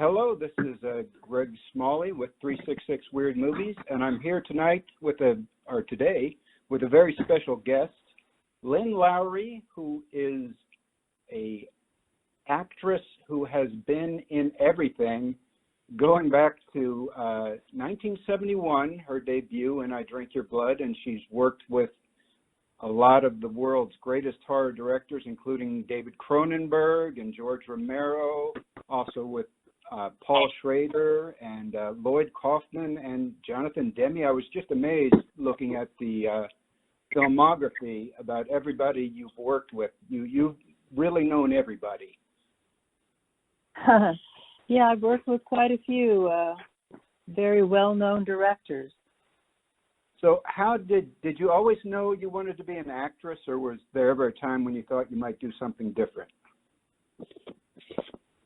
Hello, this is Greg Smalley with 366 Weird Movies, and I'm here tonight today with a very special guest, Lynn Lowry, who is a actress who has been in everything, going back to 1971, her debut in I Drink Your Blood, and she's worked with a lot of the world's greatest horror directors, including David Cronenberg and George Romero, also with Paul Schrader and Lloyd Kaufman and Jonathan Demme. I was just amazed looking at the filmography about everybody you've worked with. You've really known everybody. Yeah, I've worked with quite a few very well-known directors. So how did you always know you wanted to be an actress, or was there ever a time when you thought you might do something different?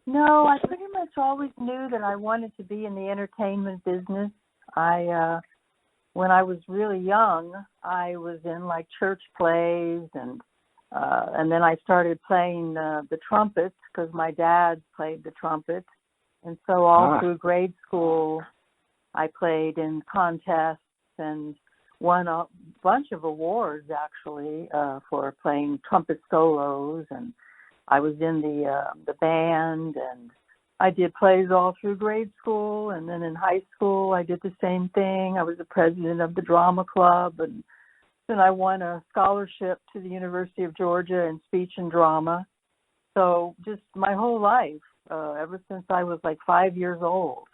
No, I pretty much always knew that I wanted to be in the entertainment business. When I was really young, I was in like church plays, and then I started playing the trumpet because my dad played the trumpet, and so all through grade school, I played in contests and won a bunch of awards actually for playing trumpet solos, and I was in the band, and I did plays all through grade school, and then in high school I did the same thing. I was the president of the drama club, and then I won a scholarship to the University of Georgia in speech and drama. So just my whole life, ever since I was like 5 years old,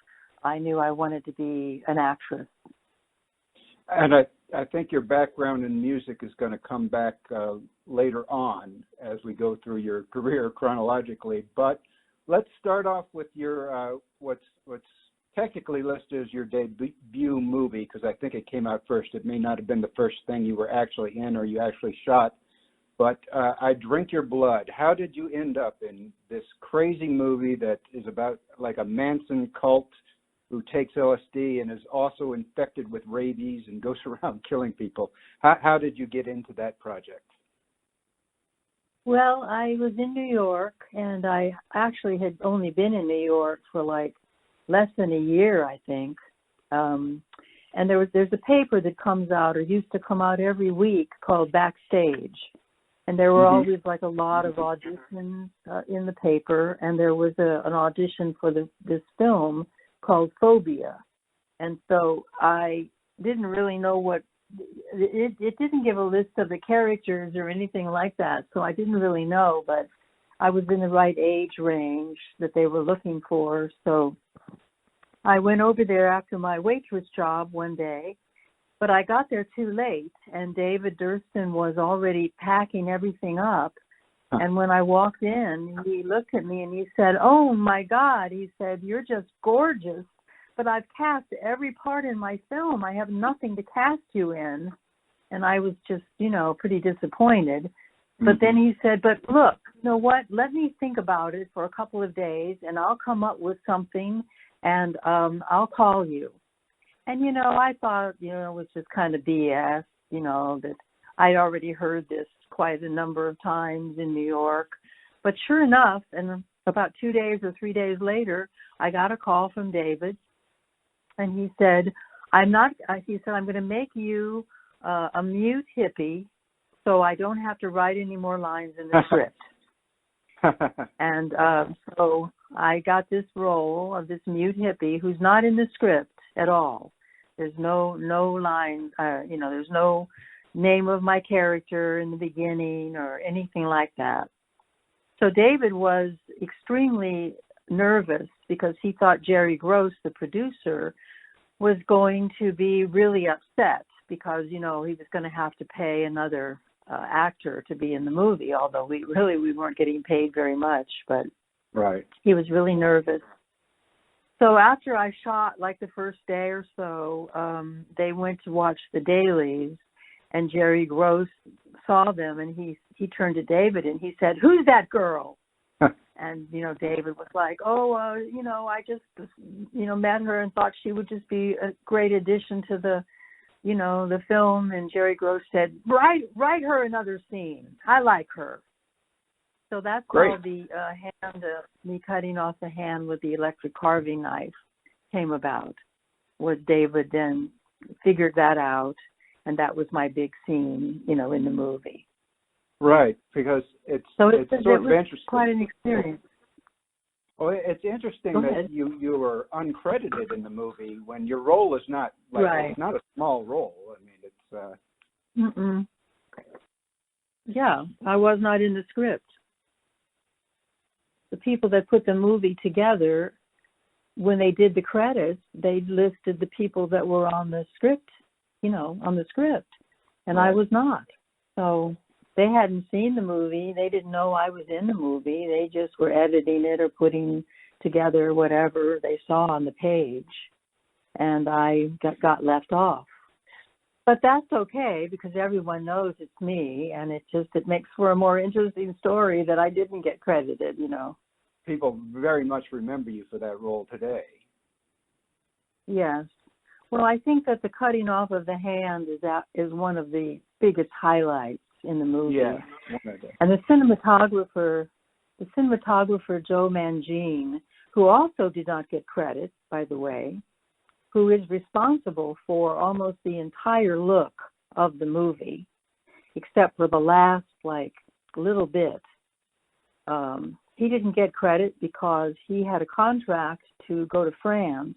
I knew I wanted to be an actress. And I think your background in music is going to come back later on as we go through your career chronologically. But let's start off with your what's technically listed as your debut movie, because I think it came out first. It may not have been the first thing you were actually in or you actually shot. But I Drink Your Blood. How did you end up in this crazy movie that is about like a Manson cult who takes LSD and is also infected with rabies and goes around killing people? How did you get into that project? Well, I was in New York, and I actually had only been in New York for like less than a year, I think. And there's a paper that comes out, or used to come out every week, called Backstage. And there were always like a lot of auditions in the paper, and there was an audition for this film called Phobia. And so I didn't really know what, it didn't give a list of the characters or anything like that, so I didn't really know, but I was in the right age range that they were looking for. So I went over there after my waitress job one day, but I got there too late, and David Durston was already packing everything up. And when I walked in, he looked at me and he said, "Oh, my God," he said, "you're just gorgeous, but I've cast every part in my film. I have nothing to cast you in." And I was just, pretty disappointed. But then he said, "But look, you know what? Let me think about it for a couple of days, and I'll come up with something, and I'll call you." And, I thought, it was just kind of BS, that I'd already heard this quite a number of times in New York. But sure enough, and about 2 days or 3 days later, I got a call from David, and he said, I'm going to make you a mute hippie so I don't have to write any more lines in the script. And so I got this role of this mute hippie who's not in the script at all. There's no line, there's no name of my character in the beginning or anything like that. So David was extremely nervous because he thought Jerry Gross, the producer, was going to be really upset because, he was going to have to pay another actor to be in the movie, although we weren't getting paid very much, but right. He was really nervous. So after I shot like the first day or so, they went to watch the dailies, and Jerry Gross saw them, and he turned to David and he said, "Who's that girl?" And, David was like, I just, met her and thought she would just be a great addition to the film. And Jerry Gross said, write her another scene. I like her. So that's Great. how the me cutting off the hand with the electric carving knife came about. Was David then figured that out, and that was my big scene, in the movie. Right, because it's sort of interesting. Quite an experience. Well, it's interesting that you were uncredited in the movie when your role is not right. It's not a small role. I mean, it's. Yeah, I was not in the script. The people that put the movie together, when they did the credits, they listed the people that were on the script, on the script, and right. I was not. So they hadn't seen the movie. They didn't know I was in the movie. They just were editing it or putting together whatever they saw on the page, and I got left off. But that's okay because everyone knows it's me, and it makes for a more interesting story that I didn't get credited, People very much remember you for that role today. Yes. Well, I think that the cutting off of the hand is one of the biggest highlights in the movie. Yeah. And the cinematographer Joe Mangine, who also did not get credit, by the way, who is responsible for almost the entire look of the movie, except for the last, little bit. He didn't get credit because he had a contract to go to France,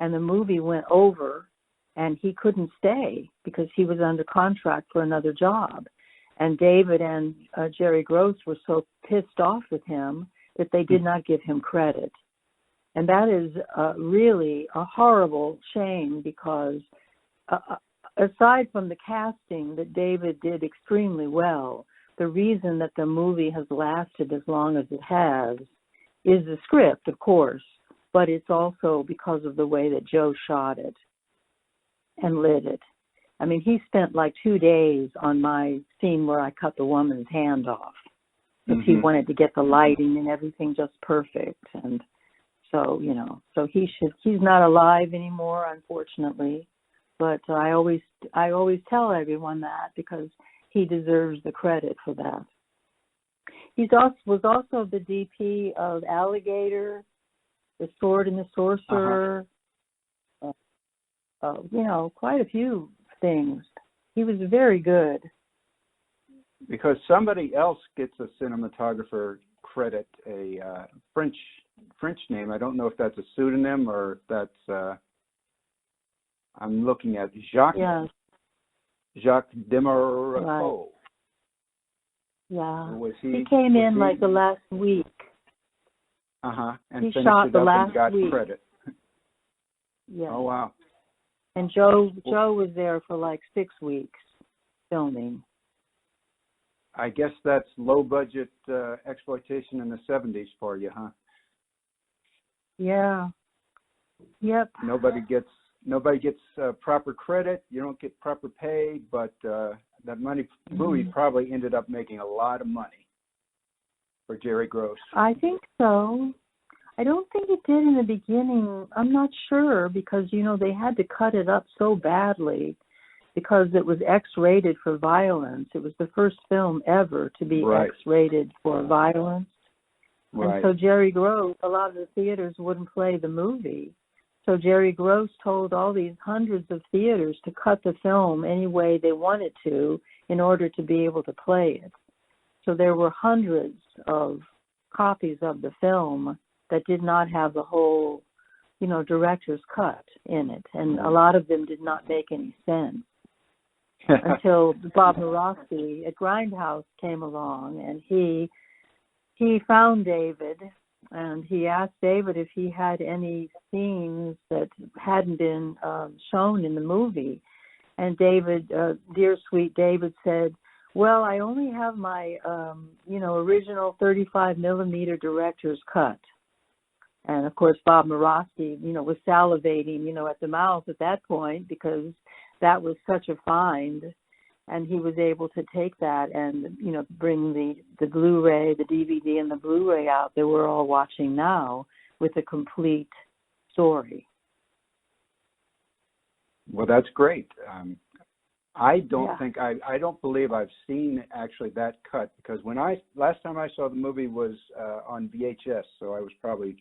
and the movie went over, and he couldn't stay because he was under contract for another job. And David and Jerry Gross were so pissed off with him that they did not give him credit. And that is really a horrible shame because aside from the casting that David did extremely well, the reason that the movie has lasted as long as it has is the script, of course, but it's also because of the way that Joe shot it and lit it. I mean, he spent 2 days on my scene where I cut the woman's hand off because he wanted to get the lighting and everything just perfect. And so, so he's not alive anymore, unfortunately. But I always tell everyone that because he deserves the credit for that. He was also the DP of Alligator, The Sword and the Sorcerer, quite a few things. He was very good. Because somebody else gets a cinematographer credit, a French name. I don't know if that's a pseudonym or if that's. I'm looking at Jacques Demaraco. Right. Yeah. He came in the last week. And he finished shot it the up last and got week. credit. Yeah. Oh wow. And Joe was there for 6 weeks filming. I guess that's low budget exploitation in the 70s for you, huh? Yeah. Yep. Nobody gets proper credit. You don't get proper pay, but that movie probably ended up making a lot of money for Jerry Gross. I think so. I don't think it did in the beginning. I'm not sure because, they had to cut it up so badly because it was X-rated for violence. It was the first film ever to be X-rated for violence. Right. And so Jerry Gross, a lot of the theaters wouldn't play the movie. So Jerry Gross told all these hundreds of theaters to cut the film any way they wanted to in order to be able to play it. So there were hundreds of copies of the film that did not have the whole, director's cut in it. And a lot of them did not make any sense until Bob Morosky at Grindhouse came along, and he found David, and he asked David if he had any scenes that hadn't been shown in the movie. And David, dear sweet David, said, well, I only have my, original 35 millimeter director's cut. And, of course, Bob Morosky, was salivating, at the mouth at that point because that was such a find. And he was able to take that and, bring the Blu-ray, the DVD and the Blu-ray out that we're all watching now with a complete story. Well, that's great. I don't think I don't believe I've seen actually that cut, because last time I saw the movie was on VHS, so I was probably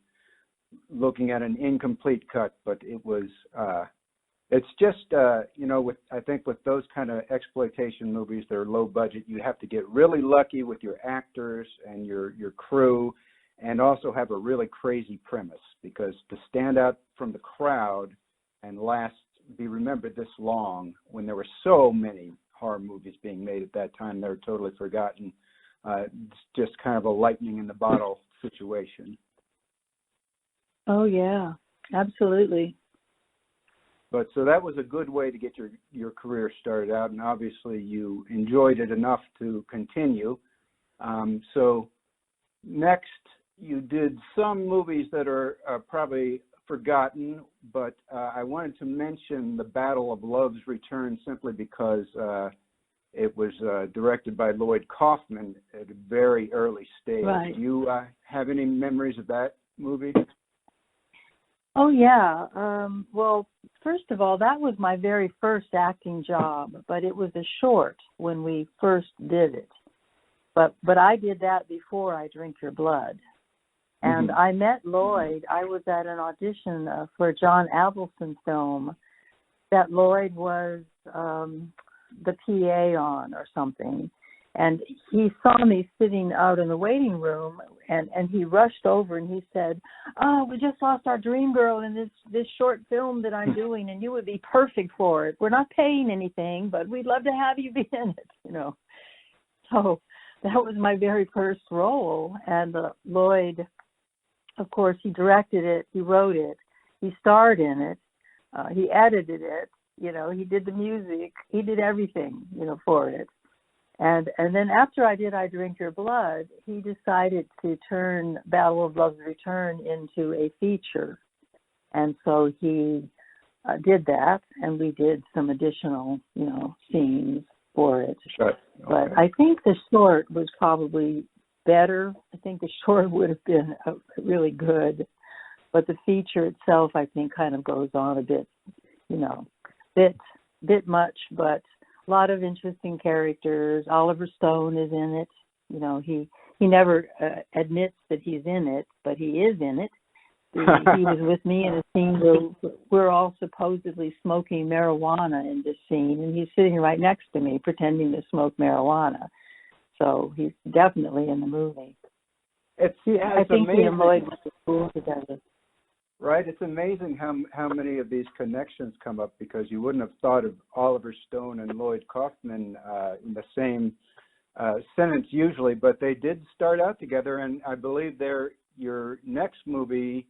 looking at an incomplete cut. But it was it's just I think with those kind of exploitation movies, they're low budget. You have to get really lucky with your actors and your crew, and also have a really crazy premise, because to stand out from the crowd and be remembered this long, when there were so many horror movies being made at that time, they're totally forgotten. It's just kind of a lightning in the bottle situation. Oh yeah, absolutely. But so that was a good way to get your career started out, and obviously you enjoyed it enough to continue. So next, you did some movies that are probably forgotten, but I wanted to mention The Battle of Love's Return simply because it was directed by Lloyd Kaufman at a very early stage. Right. Do you have any memories of that movie? Oh yeah. Well, first of all, that was my very first acting job, but it was a short when we first did it. But I did that before I Drink Your Blood. And I met Lloyd. I was at an audition for a John Avildsen film that Lloyd was the PA on or something. And he saw me sitting out in the waiting room, and he rushed over and he said, "Oh, we just lost our dream girl in this short film that I'm doing, and you would be perfect for it. We're not paying anything, but we'd love to have you be in it." So that was my very first role. And Lloyd, of course, he directed it, he wrote it, he starred in it, he edited it, he did the music, he did everything, for it. And then after I did I Drink Your Blood, he decided to turn Battle of Love's Return into a feature. And so he did that, and we did some additional, scenes for it. Sure. Okay. But I think the short was probably better. I think the short would have been really good, but the feature itself, I think, kind of goes on a bit, bit much, but a lot of interesting characters. Oliver Stone is in it. He never admits that he's in it, but he is in it. He was with me in a scene where we're all supposedly smoking marijuana in this scene, and he's sitting right next to me pretending to smoke marijuana. So he's definitely in the movie. I think he and Lloyd went to school together. Right, it's amazing how many of these connections come up, because you wouldn't have thought of Oliver Stone and Lloyd Kaufman in the same sentence usually, but they did start out together, and I believe your next movie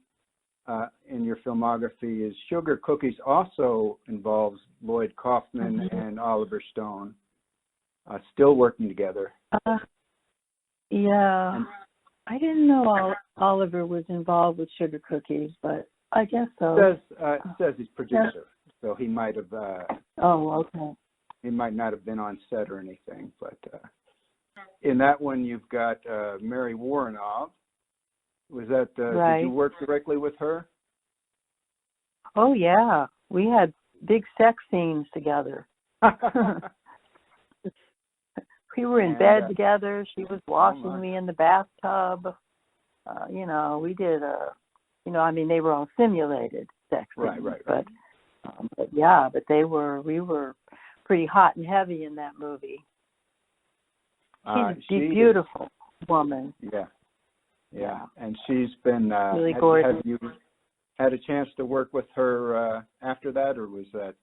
in your filmography is Sugar Cookies, also involves Lloyd Kaufman and Oliver Stone still working together. Yeah. I didn't know Oliver was involved with Sugar Cookies, but I guess so. It says he's producer, so he might have. Okay. He might not have been on set or anything, but in that one you've got Mary Woronov. Was that? Right. Did you work directly with her? Oh yeah, we had big sex scenes together. We were in bed together. She was washing me in the bathtub. We did they were all simulated sex scenes. Right. But we were pretty hot and heavy in that movie. She's a beautiful woman. Yeah. And she's been, really gorgeous. Have you had a chance to work with her after that, or was that?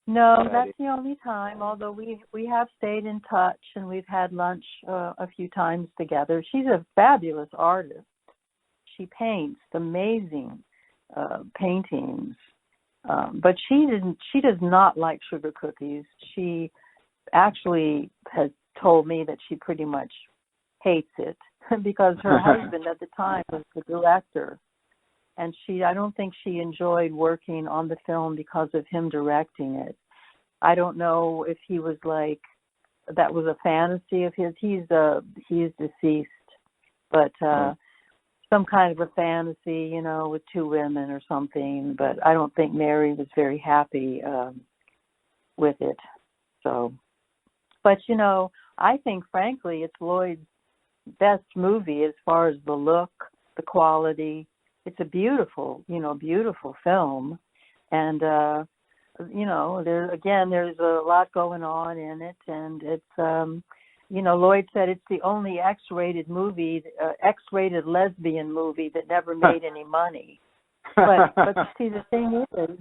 No, that's the only time, although we have stayed in touch and we've had lunch a few times together. She's a fabulous artist. She paints amazing paintings, but she does not like Sugar Cookies. She actually has told me that she pretty much hates it because her husband at the time was the director. And I don't think she enjoyed working on the film because of him directing it. I don't know if he was like, that was a fantasy of his. He is deceased, but some kind of a fantasy, with two women or something. But I don't think Mary was very happy with it. So, but you know, I think frankly it's Lloyd's best movie as far as the look, the quality. It's a beautiful, beautiful film, and there's a lot going on in it, and it's Lloyd said it's the only X-rated movie, X-rated lesbian movie that never made any money. But see, the thing is,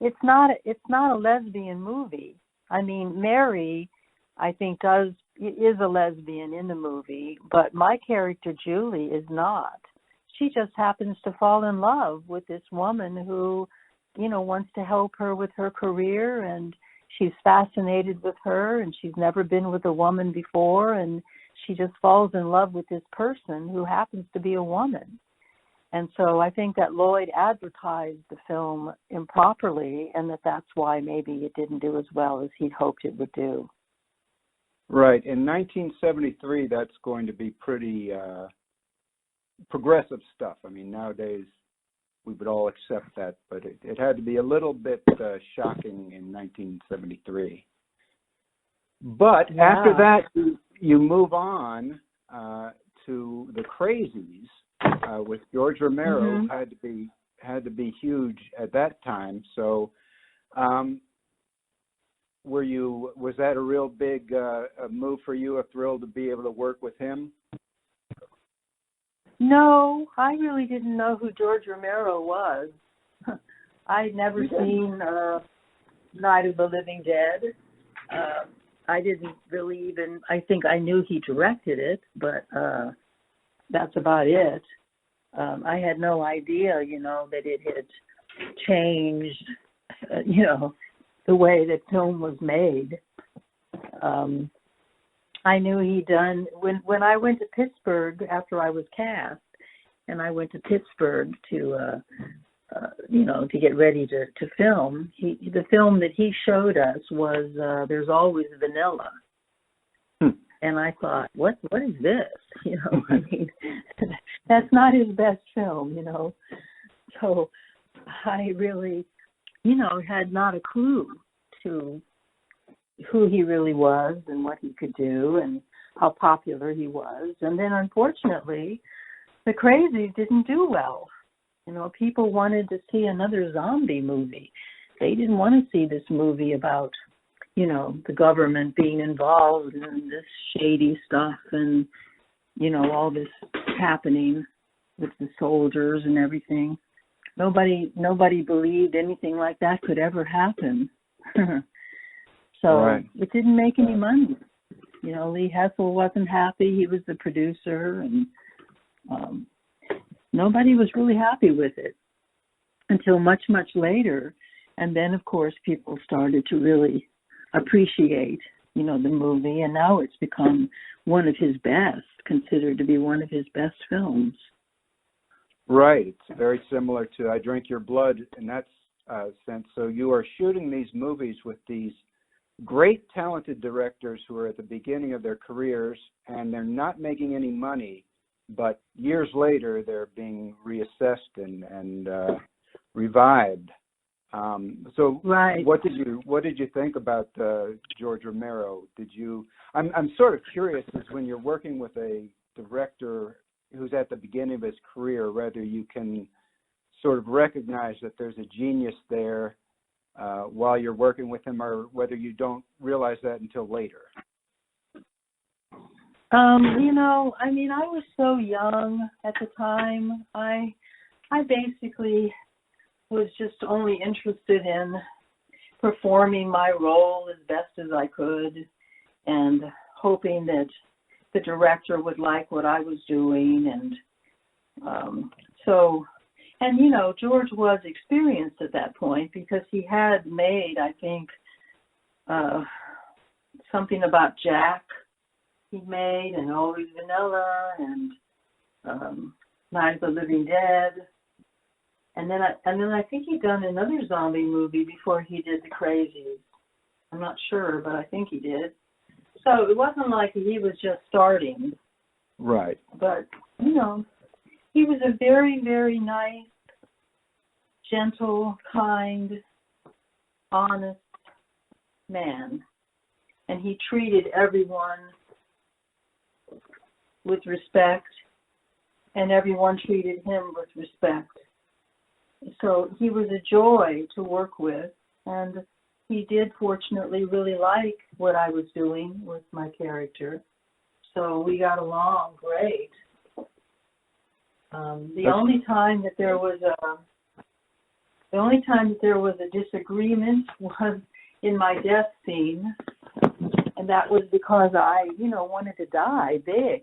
it's not a lesbian movie. I mean, Mary, I think, is a lesbian in the movie, but my character Julie is not. She just happens to fall in love with this woman who, wants to help her with her career, and she's fascinated with her, and she's never been with a woman before, and she just falls in love with this person who happens to be a woman. And so I think that Lloyd advertised the film improperly, and that's why maybe it didn't do as well as he'd hoped it would do. Right. In 1973, that's going to be pretty progressive stuff. I mean, nowadays we would all accept that, but it had to be a little bit shocking in 1973. But after that, you move on to the Crazies with George Romero. Had to be huge at that time. So, was that a real big move for you? A thrill to be able to work with him? No, I really didn't know who George Romero was. I'd never seen Night of the Living Dead. I didn't really even, I think I knew he directed it, but that's about it. I had no idea, that it had changed, the way that film was made. I knew he'd done, when I went to Pittsburgh after I was cast, and I went to Pittsburgh to get ready to film, the film that he showed us was There's Always Vanilla. And I thought, what is this? I mean, that's not his best film, So I really, had not a clue to who he really was and what he could do and how popular he was. And then unfortunately, the Crazies didn't do well. People wanted to see another zombie movie. They didn't want to see this movie about, the government being involved in this shady stuff and, all this happening with the soldiers and everything. Nobody believed anything like that could ever happen. So It didn't make any money. Lee Hessel wasn't happy. He was the producer, and nobody was really happy with it until much, much later. And then, of course, people started to really appreciate, the movie, and now it's become one of his best, considered to be one of his best films. Right. It's very similar to I Drink Your Blood in that sense. So you are shooting these movies with these great talented directors who are at the beginning of their careers, and they're not making any money, but years later they're being reassessed and revived. What did you think about George Romero? I'm sort of curious, is when you're working with a director who's at the beginning of his career, whether you can sort of recognize that there's a genius there while you're working with him, or whether you don't realize that until later. I was so young at the time. I basically was just only interested in performing my role as best as I could and hoping that the director would like what I was doing. And George was experienced at that point because he had made, I think, something about Jack he made, and Always Vanilla, and Night of the Living Dead. And then I think he'd done another zombie movie before he did the Crazies. I'm not sure, but I think he did. So it wasn't like he was just starting. Right. But, he was a very, very nice, gentle, kind, honest man, and he treated everyone with respect, and everyone treated him with respect. So he was a joy to work with, and he did fortunately really like what I was doing with my character. So we got along great. The only time that there was a disagreement was in my death scene, and that was because I, wanted to die big.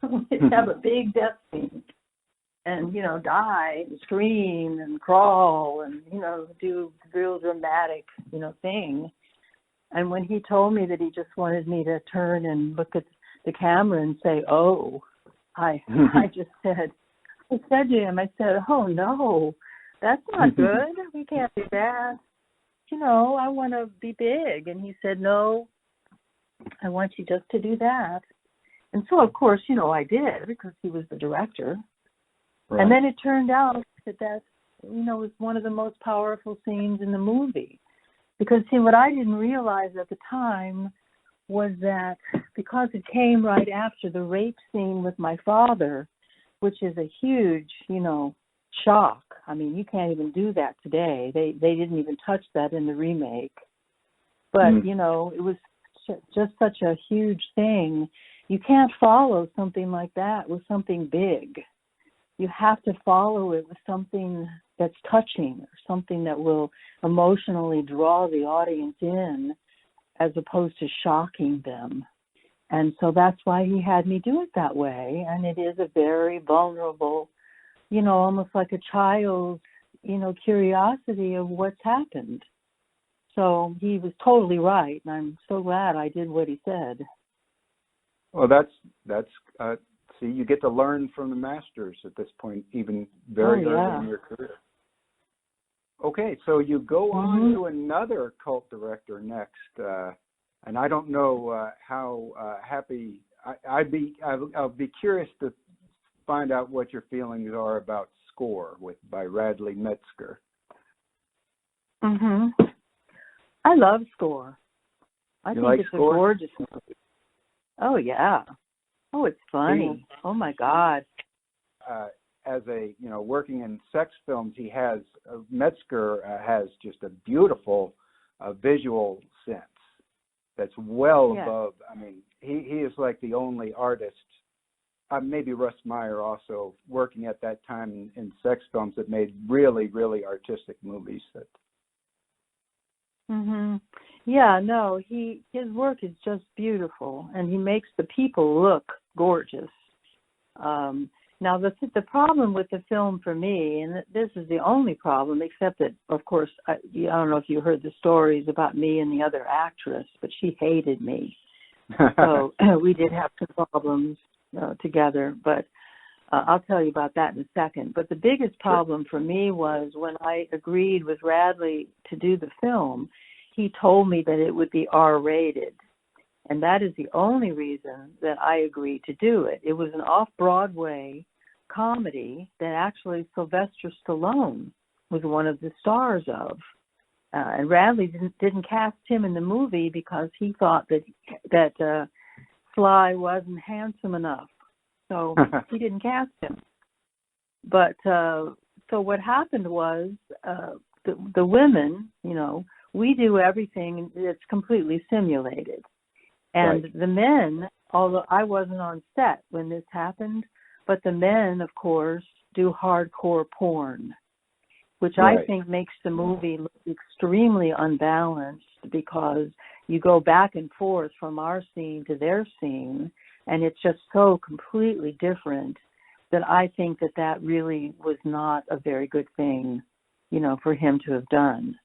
To have a big death scene, and die and scream and crawl and do real dramatic thing. And when he told me that he just wanted me to turn and look at the camera and say, "Oh," I said to him, "Oh no, that's not good. We can't do that. I want to be big." And he said, "No, I want you just to do that." And so, of course, I did, because he was the director. Right. And then it turned out that was one of the most powerful scenes in the movie. Because, see, what I didn't realize at the time was that because it came right after the rape scene with my father, which is a huge, shock. I mean, you can't even do that today. They didn't even touch that in the remake. But, it was just such a huge thing. You can't follow something like that with something big. You have to follow it with something that's touching, or something that will emotionally draw the audience in, as opposed to shocking them. And so that's why he had me do it that way. And it is a very vulnerable, almost like a child's, curiosity of what's happened. So he was totally right, and I'm so glad I did what he said. Well, that's see, you get to learn from the masters at this point, even very early in your career. Okay, so you go on to another cult director next, and I don't know how happy I'll be curious to find out what your feelings are about Score by Radley Metzger. I love Score. I think it's Score? A gorgeous movie. Oh, yeah. Oh, it's funny. Oh, my God. As working in sex films, Metzger has just a beautiful visual sense that's well above. I mean, he is like the only artist, maybe Russ Meyer also, working at that time in sex films, that made really, really artistic movies. Yeah, no, his work is just beautiful, and he makes the people look gorgeous. Now, the problem with the film for me, and this is the only problem, except that, of course, I don't know if you heard the stories about me and the other actress, but she hated me. So we did have some problems together, but I'll tell you about that in a second. But the biggest problem for me was when I agreed with Radley to do the film, he told me that it would be R-rated. And that is the only reason that I agreed to do it. It was an off-Broadway comedy that actually Sylvester Stallone was one of the stars of. And Radley didn't cast him in the movie because he thought that Sly wasn't handsome enough. So he didn't cast him. But so what happened was the women, we do everything that's completely simulated. And the men, although I wasn't on set when this happened, but the men, of course, do hardcore porn, which I think makes the movie look extremely unbalanced, because you go back and forth from our scene to their scene, and it's just so completely different that I think that really was not a very good thing, for him to have done.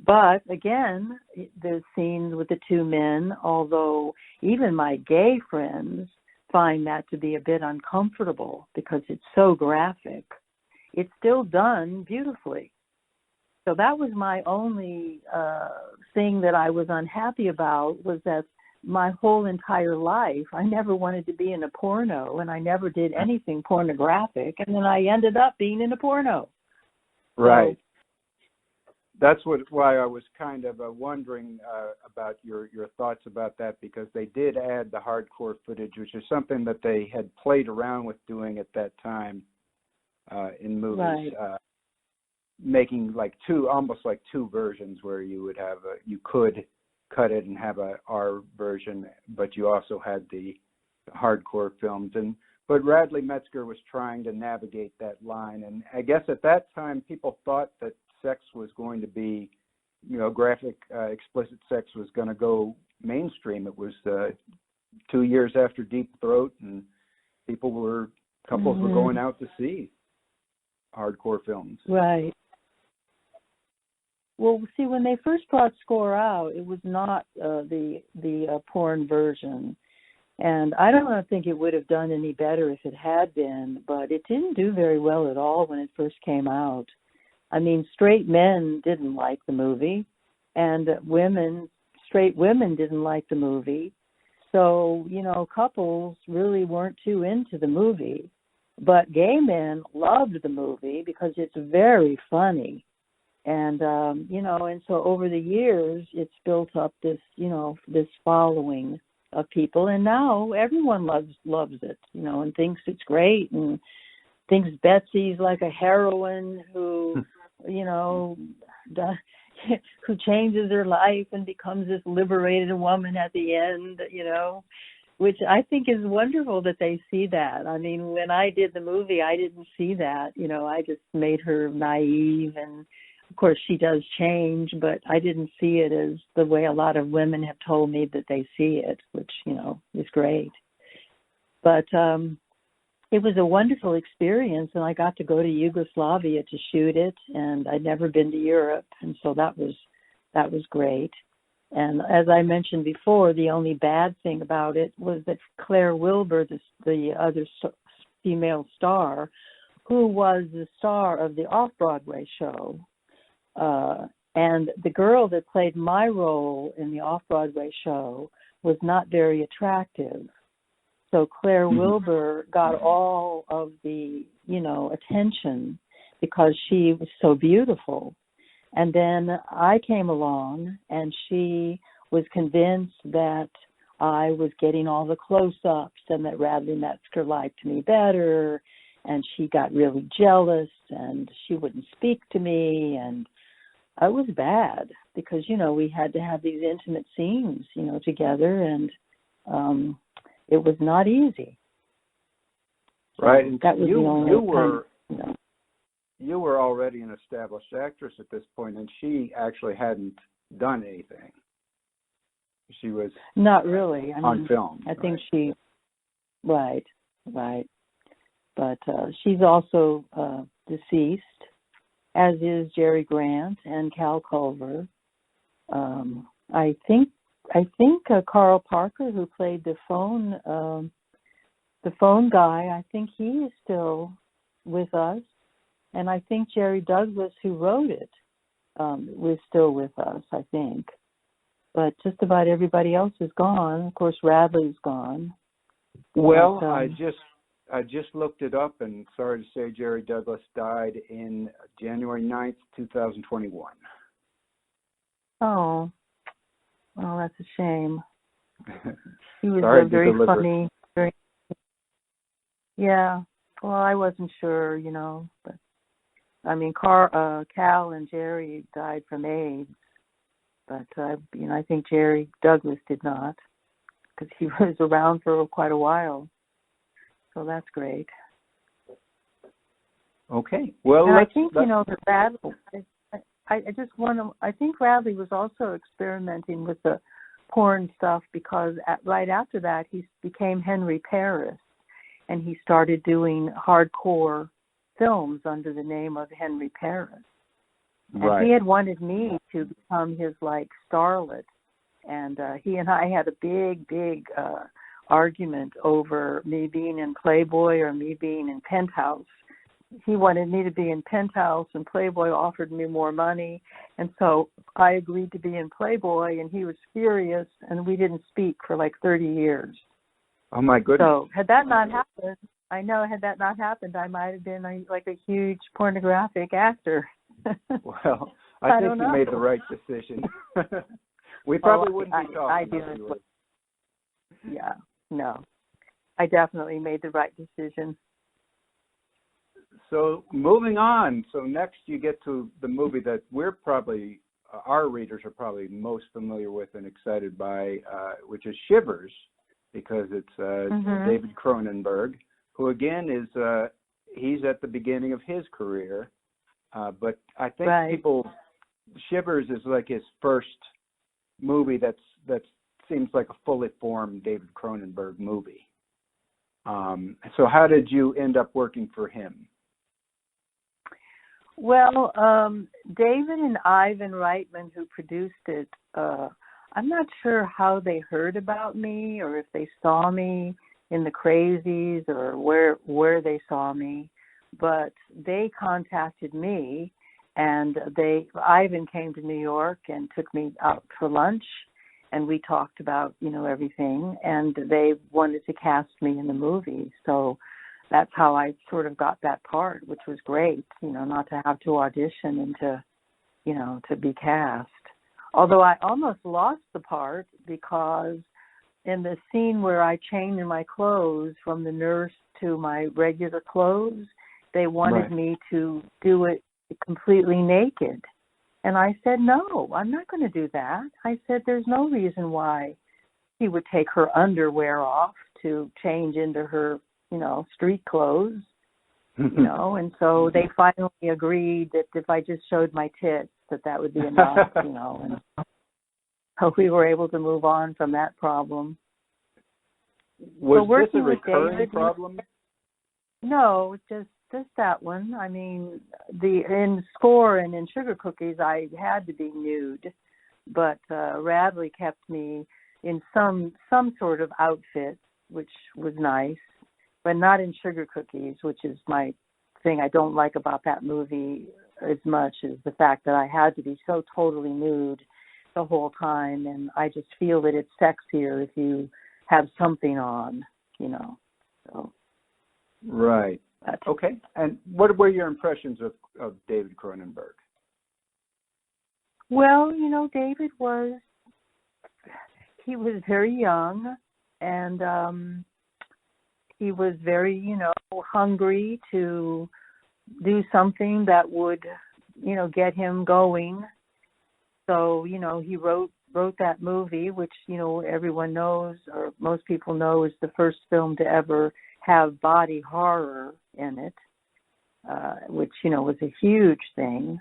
But again, the scenes with the two men, although even my gay friends find that to be a bit uncomfortable because it's so graphic, it's still done beautifully. So that was my only thing that I was unhappy about, was that my whole entire life, I never wanted to be in a porno, and I never did anything pornographic, and then I ended up being in a porno. Right. why I was kind of wondering about your thoughts about that, because they did add the hardcore footage, which is something that they had played around with doing at that time in movies, Right. making like almost like two versions, where you would have you could cut it and have a R version, but you also had the hardcore films. But Radley Metzger was trying to navigate that line, and I guess at that time people thought that sex was going to be, graphic, explicit sex was going to go mainstream. It was 2 years after Deep Throat, and couples were going out to see hardcore films. Right. Well, see, when they first brought Score out, it was not the porn version. And I don't think it would have done any better if it had been, but it didn't do very well at all when it first came out. I mean, straight men didn't like the movie, and straight women didn't like the movie. So, couples really weren't too into the movie. But gay men loved the movie because it's very funny. And, and so over the years, it's built up this, this following of people. And now everyone loves it, and thinks it's great, and thinks Betsy's like a heroine who, who changes her life and becomes this liberated woman at the end, which I think is wonderful that they see that. I mean, when I did the movie, I didn't see that. I just made her naive, and of course she does change, but I didn't see it as the way a lot of women have told me that they see it, which, is great. But it was a wonderful experience, and I got to go to Yugoslavia to shoot it, and I'd never been to Europe, and so that was great. And as I mentioned before, the only bad thing about it was that Claire Wilbur, the other female star, who was the star of the off-Broadway show, and the girl that played my role in the off-Broadway show was not very attractive. So Claire Wilbur got all of the, attention because she was so beautiful. And then I came along, and she was convinced that I was getting all the close-ups and that Radley Metzger liked me better, and she got really jealous, and she wouldn't speak to me, and I was bad because, we had to have these intimate scenes, together, and it was not easy. Right. And that was you were already an established actress at this point, and she actually hadn't done anything. She was not really on film. I think she, right. But she's also deceased, as is Jerry Grant and Cal Culver. I think Carl Parker, who played the phone guy, I think he is still with us. And I think Jerry Douglas, who wrote it, was still with us, I think. But just about everybody else is gone. Of course, Radley's gone. Well, but, I just looked it up, and sorry to say, Jerry Douglas died in January 9th, 2021. Oh, well, that's a shame. He was very funny. Yeah. Well, I wasn't sure, but I mean, Cal and Jerry died from AIDS, but I think Jerry Douglas did not, because he was around for quite a while. So that's great. Okay. Well, and I think that Radley. I think Radley was also experimenting with the porn stuff because right after that he became Henry Paris, and he started doing hardcore films under the name of Henry Paris. Right. And he had wanted me to become his starlet, and he and I had a big argument over me being in Playboy or me being in Penthouse. He wanted me to be in Penthouse, and Playboy offered me more money, and so I agreed to be in Playboy, and he was furious, and we didn't speak for 30 years. Oh my goodness. So had that not happened, I might have been a huge pornographic actor. Well, I think don't you know. made the right decision. We probably wouldn't be talking. I do as well. Yeah, no. I definitely made the right decision. So moving on. So next you get to the movie that we're probably, our readers are probably most familiar with and excited by, which is Shivers, because it's David Cronenberg, who again is, he's at the beginning of his career. But I think Shivers is like his first movie that seems like a fully formed David Cronenberg movie. So how did you end up working for him? Well, David and Ivan Reitman, who produced it, I'm not sure how they heard about me or if they saw me in the Crazies or where they saw me, but they contacted me, and Ivan came to New York and took me out for lunch, and we talked about, everything, and they wanted to cast me in the movie. So that's how I sort of got that part, which was great, not to have to audition and to be cast. Although I almost lost the part because in the scene where I changed my clothes from the nurse to my regular clothes, they wanted me to do it completely naked. And I said, no, I'm not going to do that. I said, there's no reason why he would take her underwear off to change into her, street clothes, and so they finally agreed that if I just showed my tits, that would be enough, and so we were able to move on from that problem. Was this a recurring problem? No, just that one. I mean, in Score and in Sugar Cookies, I had to be nude, but Radley kept me in some sort of outfit, which was nice, but not in Sugar Cookies, which is my thing I don't like about that movie as much as the fact that I had to be so totally nude the whole time, and I just feel that it's sexier if you have something on, So. Right. Okay. And what were your impressions of David Cronenberg? Well, David he was very young, and he was very, hungry to do something that would, get him going. So, he wrote that movie, which, everyone knows, or most people know, is the first film to ever have body horror in it, which, was a huge thing.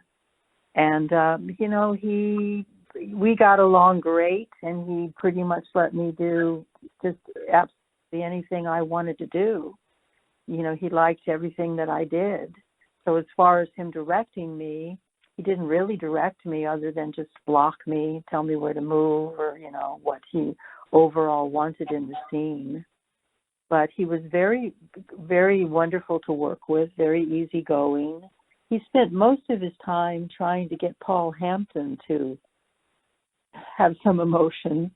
And, we got along great, and he pretty much let me do just absolutely anything I wanted to do. He liked everything that I did. So as far as him directing me, he didn't really direct me other than just block me, tell me where to move, or, what he overall wanted in the scene. But he was very, very wonderful to work with, very easygoing. He spent most of his time trying to get Paul Hampton to have some emotion.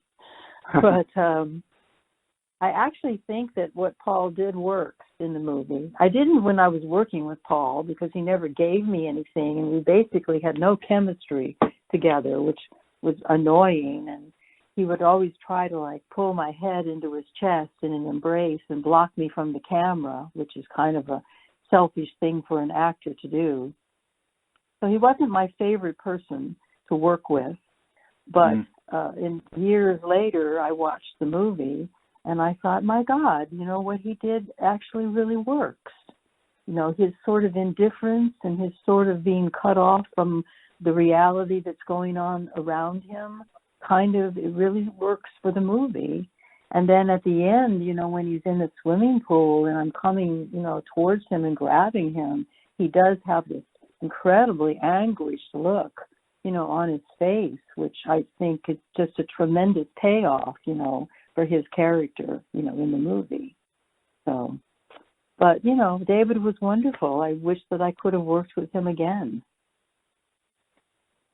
But I actually think that what Paul did works in the movie. I didn't when I was working with Paul because he never gave me anything, and we basically had no chemistry together, which was annoying. And he would always try to pull my head into his chest in an embrace and block me from the camera, which is kind of a selfish thing for an actor to do. So he wasn't my favorite person to work with. But in years later, I watched the movie, and I thought, my God, what he did actually really works. His sort of indifference and his sort of being cut off from the reality that's going on around him, it really works for the movie. And then at the end, when he's in the swimming pool and I'm coming, towards him and grabbing him, he does have this incredibly anguished look, on his face, which I think is just a tremendous payoff, for his character, in the movie. So, but, David was wonderful. I wish that I could have worked with him again.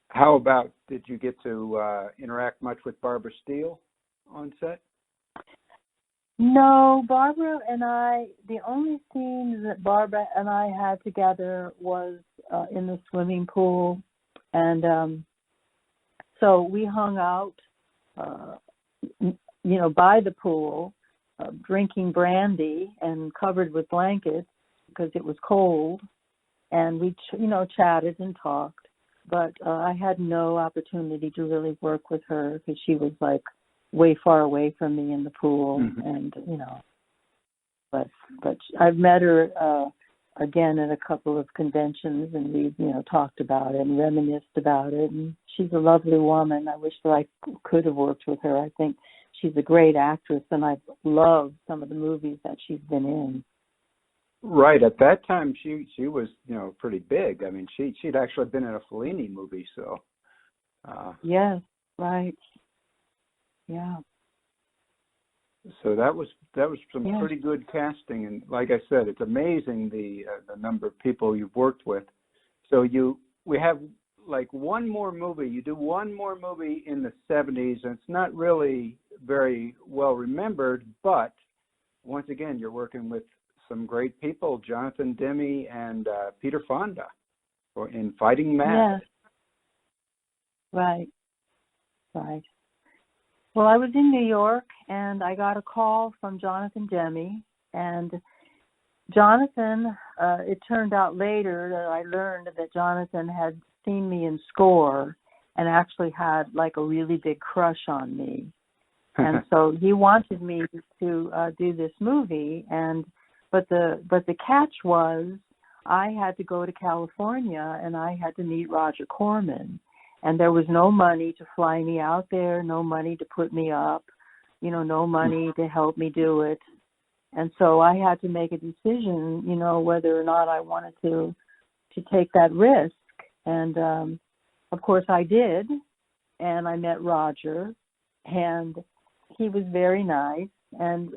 How about, did you get to interact much with Barbara Steele on set? No, Barbara and I, the only scenes that Barbara and I had together was in the swimming pool. And so we hung out, by the pool, drinking brandy and covered with blankets because it was cold. And we, chatted and talked. But I had no opportunity to really work with her because she was like way far away from me in the pool. Mm-hmm. And, but I've met her again at a couple of conventions, and we've, talked about it and reminisced about it. And she's a lovely woman. I wish that I could have worked with her. I think she's a great actress, and I love some of the movies that she's been in. Right. At that time, she was, pretty big. I mean, she'd actually been in a Fellini movie, so. Yes, right. Yeah. So that was some pretty good casting, and like I said, it's amazing the number of people you've worked with. So we have like one more movie. You do one more movie in the 70s, and it's not really very well remembered, but once again, you're working with some great people, Jonathan Demme and Peter Fonda, in Fighting Mad. Yes. Right. Right. Well, I was in New York, and I got a call from Jonathan Demme, and Jonathan, it turned out later that I learned that Jonathan had seen me in Score and actually had like a really big crush on me. And so he wanted me to do this movie, but the catch was I had to go to California and I had to meet Roger Corman. And there was no money to fly me out there, no money to put me up, no money to help me do it. And so I had to make a decision, whether or not I wanted to take that risk. And, of course, I did. And I met Roger, and he was very nice. And,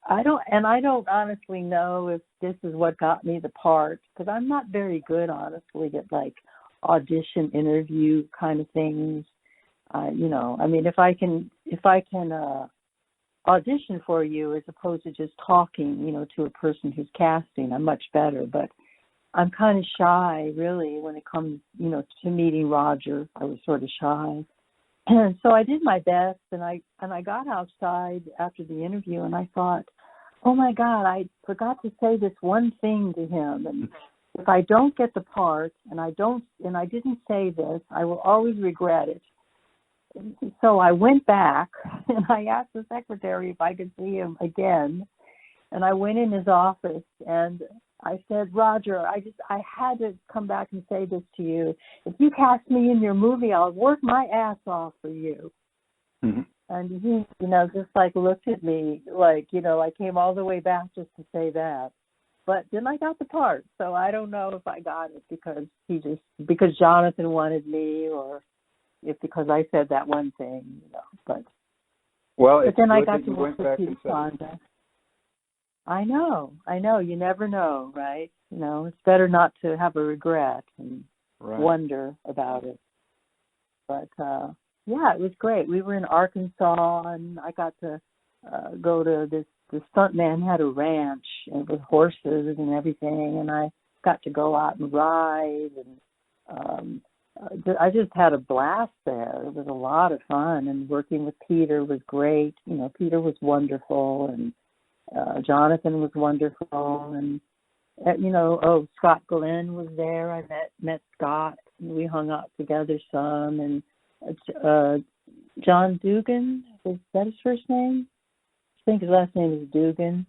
I don't honestly know if this is what got me the part, because I'm not very good, honestly, at like audition interview kind of things. If I can audition for you as opposed to just talking, to a person who's casting, I'm much better. But I'm kind of shy, really, when it comes, to meeting Roger. I was sort of shy. And so I did my best, and I got outside after the interview, and I thought, oh my God, I forgot to say this one thing to him, and if I don't get the part, and I didn't say this, I will always regret it. So I went back and I asked the secretary if I could see him again, and I went in his office and I said, Roger, I had to come back and say this to you. If you cast me in your movie, I'll work my ass off for you. Mm-hmm. And he, just like looked at me like, I came all the way back just to say that. But then I got the part, so I don't know if I got it because Jonathan wanted me, or if because I said that one thing, But then I got to work with Peter Fonda. I know. You never know, right? It's better not to have a regret and wonder about it. But it was great. We were in Arkansas, and I got to go to the stuntman had a ranch and with horses and everything, and I got to go out and ride, and I just had a blast there. It was a lot of fun, and working with Peter was great. Peter was wonderful, and Jonathan was wonderful, and Scott Glenn was there. I met Scott, and we hung out together some, and John Dugan, is that his first name? I think his last name is Dugan.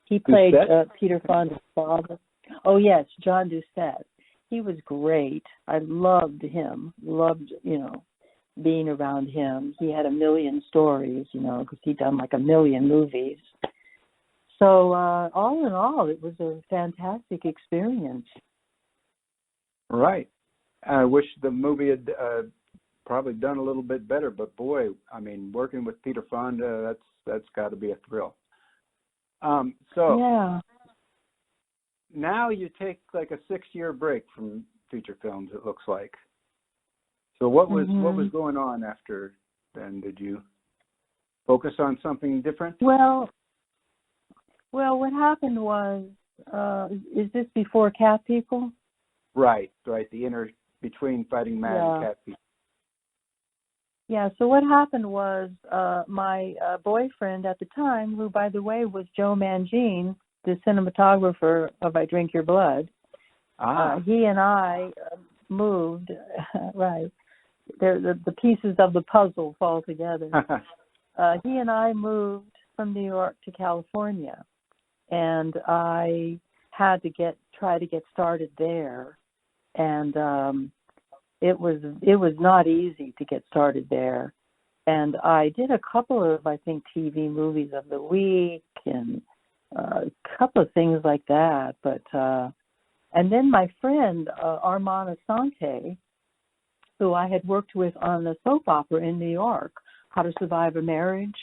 He played Peter Fonda's father. Oh, yes, John Doucette. He was great. I loved him. Being around him. He had a million stories, because he'd done like a million movies. So all in all, it was a fantastic experience. Right. I wish the movie had probably done a little bit better, but boy, working with Peter Fonda, that's got to be a thrill. Yeah. Now you take like a 6-year break from feature films, it looks like. So what was going on after then? Did you focus on something different? Well, what happened was, is this before Cat People? Right. The between Fighting Mad and Cat People? Yeah, so what happened was my boyfriend at the time, who, by the way, was Joe Mangine, the cinematographer of I Drink Your Blood, he and I moved, right, the pieces of the puzzle fall together. He and I moved from New York to California, and I had to try to get started there, and it was not easy to get started there. And I did a couple of, I think, TV movies of the week and a couple of things like that. But and then my friend Armand Asante, who I had worked with on the soap opera in New York, How to Survive a Marriage,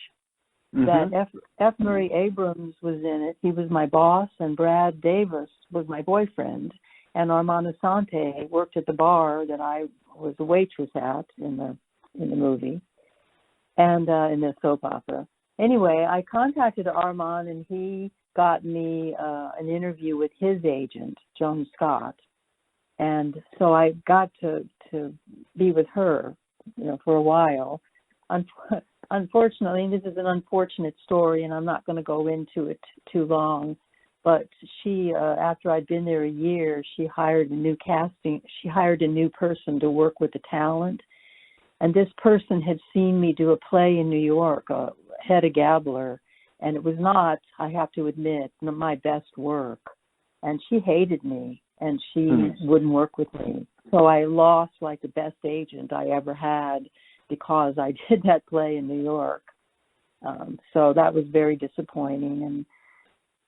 that F. Murray Abrams was in it. He was my boss, and Brad Davis was my boyfriend. And Armand Asante worked at the bar that I was a waitress at in the movie and in the soap opera. Anyway, I contacted Armand, and he got me an interview with his agent, Joan Scott. And so I got to be with her, for a while. Unfortunately, this is an unfortunate story, and I'm not going to go into it too long. But she, after I'd been there a year, she hired a new person to work with the talent. And this person had seen me do a play in New York, Hedda Gabler, and it was not, I have to admit, my best work. And she hated me, and she wouldn't work with me. So I lost like the best agent I ever had because I did that play in New York. So that was very disappointing.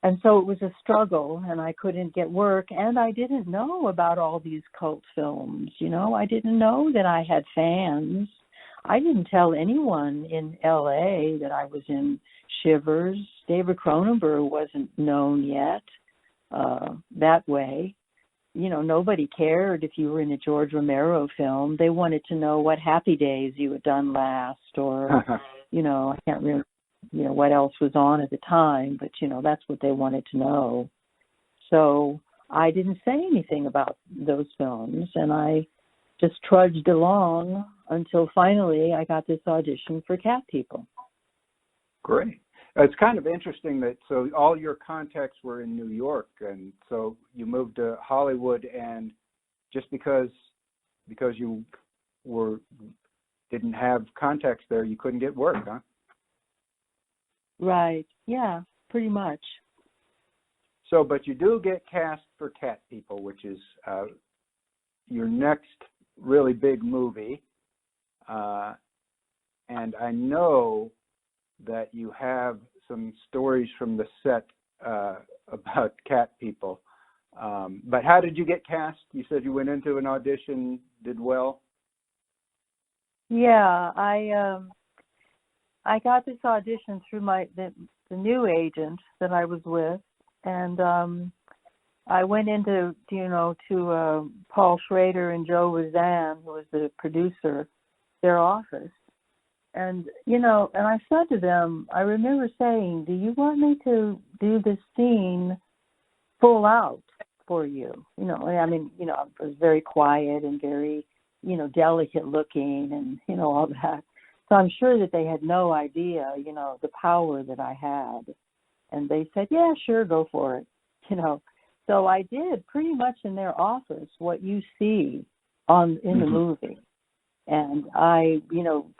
And so it was a struggle, and I couldn't get work, and I didn't know about all these cult films, I didn't know that I had fans. I didn't tell anyone in L.A. that I was in Shivers. David Cronenberg wasn't known yet that way. Nobody cared if you were in a George Romero film. They wanted to know what Happy Days you had done last, or, I can't remember. What else was on at the time, but, that's what they wanted to know. So I didn't say anything about those films, and I just trudged along until finally I got this audition for Cat People. Great. It's kind of interesting that, so all your contacts were in New York, and so you moved to Hollywood, and just because you didn't have contacts there, you couldn't get work, huh? Right. Yeah, pretty much. So, but you do get cast for Cat People, which is your next really big movie. And I know that you have some stories from the set about Cat People. But how did you get cast? You said you went into an audition, did well? Yeah, I got this audition through the new agent that I was with, and I went into to Paul Schrader and Joe Roseanne, who was the producer, their office, and and I said to them, I remember saying, "Do you want me to do this scene full out for you?" I was very quiet and very delicate looking, and all that. So I'm sure that they had no idea, the power that I had. And they said, yeah, sure, go for it. So I did pretty much in their office what you see in the movie. And I,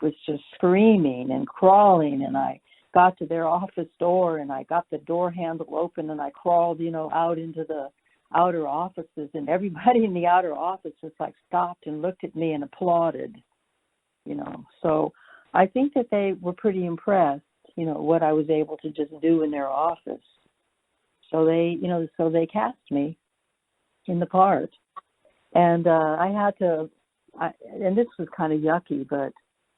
was just screaming and crawling, and I got to their office door, and I got the door handle open, and I crawled, out into the outer offices, and everybody in the outer office just stopped and looked at me and applauded, So I think that they were pretty impressed, what I was able to just do in their office. So they cast me in the part. And I had to, and this was kind of yucky, but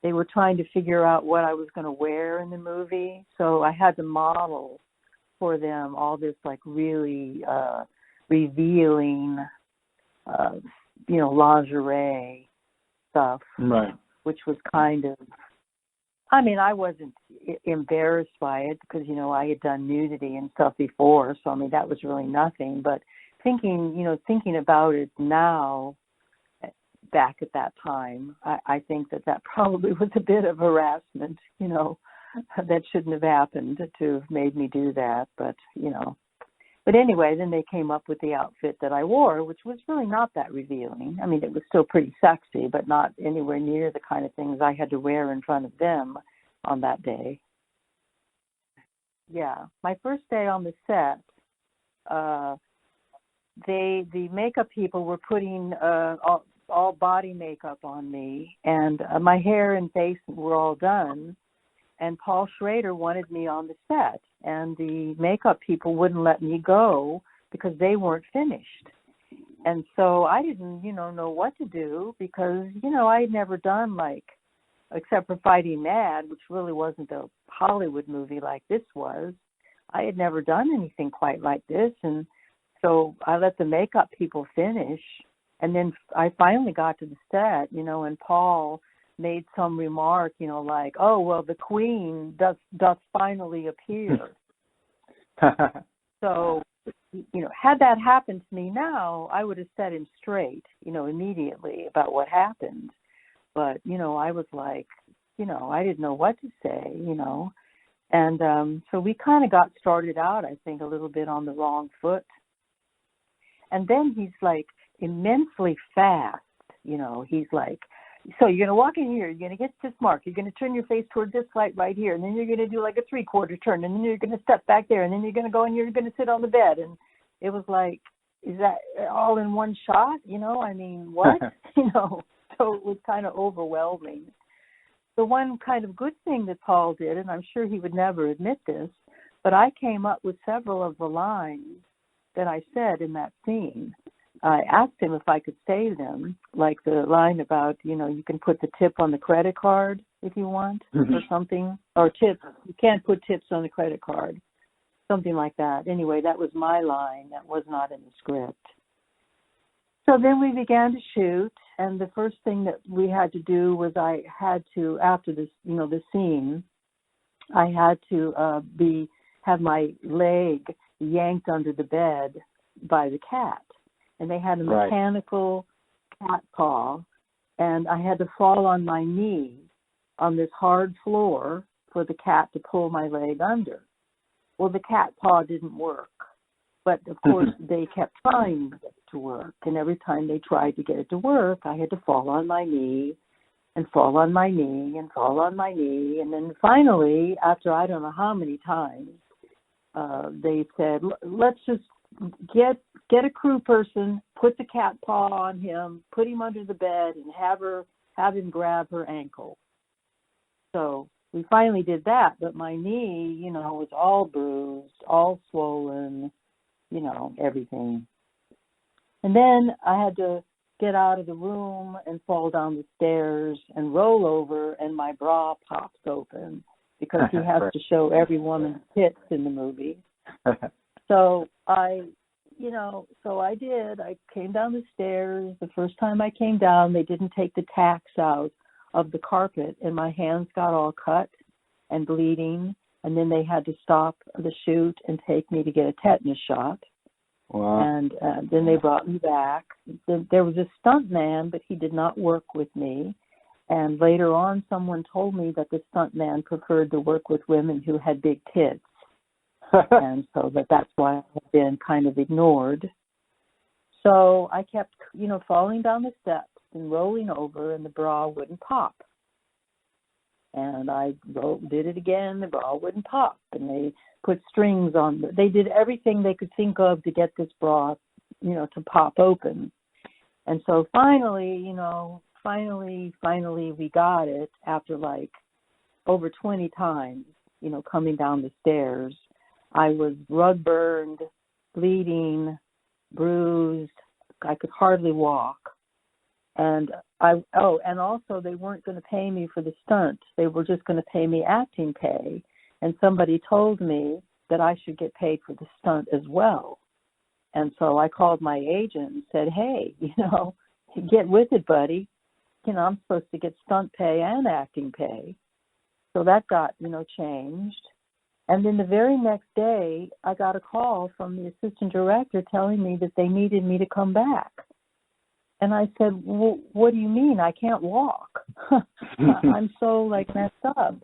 they were trying to figure out what I was going to wear in the movie. So I had to model for them all this really revealing, lingerie stuff. Right. Which was kind of, I wasn't embarrassed by it because, I had done nudity and stuff before. So, that was really nothing. But thinking about it now, back at that time. I think that probably was a bit of harassment, you know, that shouldn't have happened to have made me do that. But, you know, but anyway, then they came up with the outfit that I wore, which was really not that revealing. I mean, it was still pretty sexy, but not anywhere near the kind of things I had to wear in front of them on that day. Yeah, my first day on the set, the makeup people were putting all body makeup on me, and my hair and face were all done, and Paul Schrader wanted me on the set, and the makeup people wouldn't let me go because they weren't finished. And so I didn't, you know what to do, because, you know, I had never done, like, except for Fighting Mad, which really wasn't a Hollywood movie like this was. I had never done anything quite like this, and so I let the makeup people finish, and then I finally got to the set, you know, and Paul made some remark, you know, like, oh, well, the queen does finally appear. So, you know, had that happened to me now, I would have set him straight, you know, immediately about what happened. But, you know, I was like, you know, I didn't know what to say, you know. And so we kind of got started out, I think, a little bit on the wrong foot. And then he's like immensely fast, you know. He's like, so you're going to walk in here, you're going to get this mark, you're going to turn your face toward this light right here, and then you're going to do like a 3/4 turn, and then you're going to step back there, and then you're going to go and you're going to sit on the bed. And it was like, is that all in one shot? You know, I mean, what? You know, so it was kind of overwhelming. The one kind of good thing that Paul did, and I'm sure he would never admit this, but I came up with several of the lines that I said in that scene. I asked him if I could say them, like the line about, you know, you can put the tip on the credit card if you want, or something, or tips. You can't put tips on the credit card, something like that. Anyway, that was my line. That was not in the script. So then we began to shoot, and the first thing that we had to do was I had to, after this, you know, the scene, I had to have my leg yanked under the bed by the cat. And they had a mechanical cat paw, and I had to fall on my knee on this hard floor for the cat to pull my leg under. Well, the cat paw didn't work, but of course they kept trying to get it to work, and every time they tried to get it to work, I had to fall on my knee and fall on my knee and fall on my knee, and then finally, after I don't know how many times, they said, let's just get a crew person, put the cat paw on him, put him under the bed, and have him grab her ankle. So we finally did that, but my knee, you know, was all bruised, all swollen, you know, everything. And then I had to get out of the room and fall down the stairs and roll over, and my bra pops open because he has to show every woman's tits in the movie. So I did. I came down the stairs. The first time I came down, they didn't take the tacks out of the carpet, and my hands got all cut and bleeding, and then they had to stop the shoot and take me to get a tetanus shot. Wow. And then they brought me back. There was a stunt man, but he did not work with me. And later on, someone told me that the stunt man preferred to work with women who had big tits. And so that's why I've been kind of ignored. So I kept, you know, falling down the steps and rolling over, and the bra wouldn't pop. And I did it again, the bra wouldn't pop. And they put strings on. They did everything they could think of to get this bra, you know, to pop open. And so finally we got it after like over 20 times, you know, coming down the stairs. I was rug burned, bleeding, bruised. I could hardly walk. And also they weren't going to pay me for the stunt. They were just going to pay me acting pay. And somebody told me that I should get paid for the stunt as well. And so I called my agent and said, hey, you know, get with it, buddy. You know, I'm supposed to get stunt pay and acting pay. So that got, you know, changed. And then the very next day, I got a call from the assistant director telling me that they needed me to come back. And I said, well, what do you mean? I can't walk. I'm so like messed up.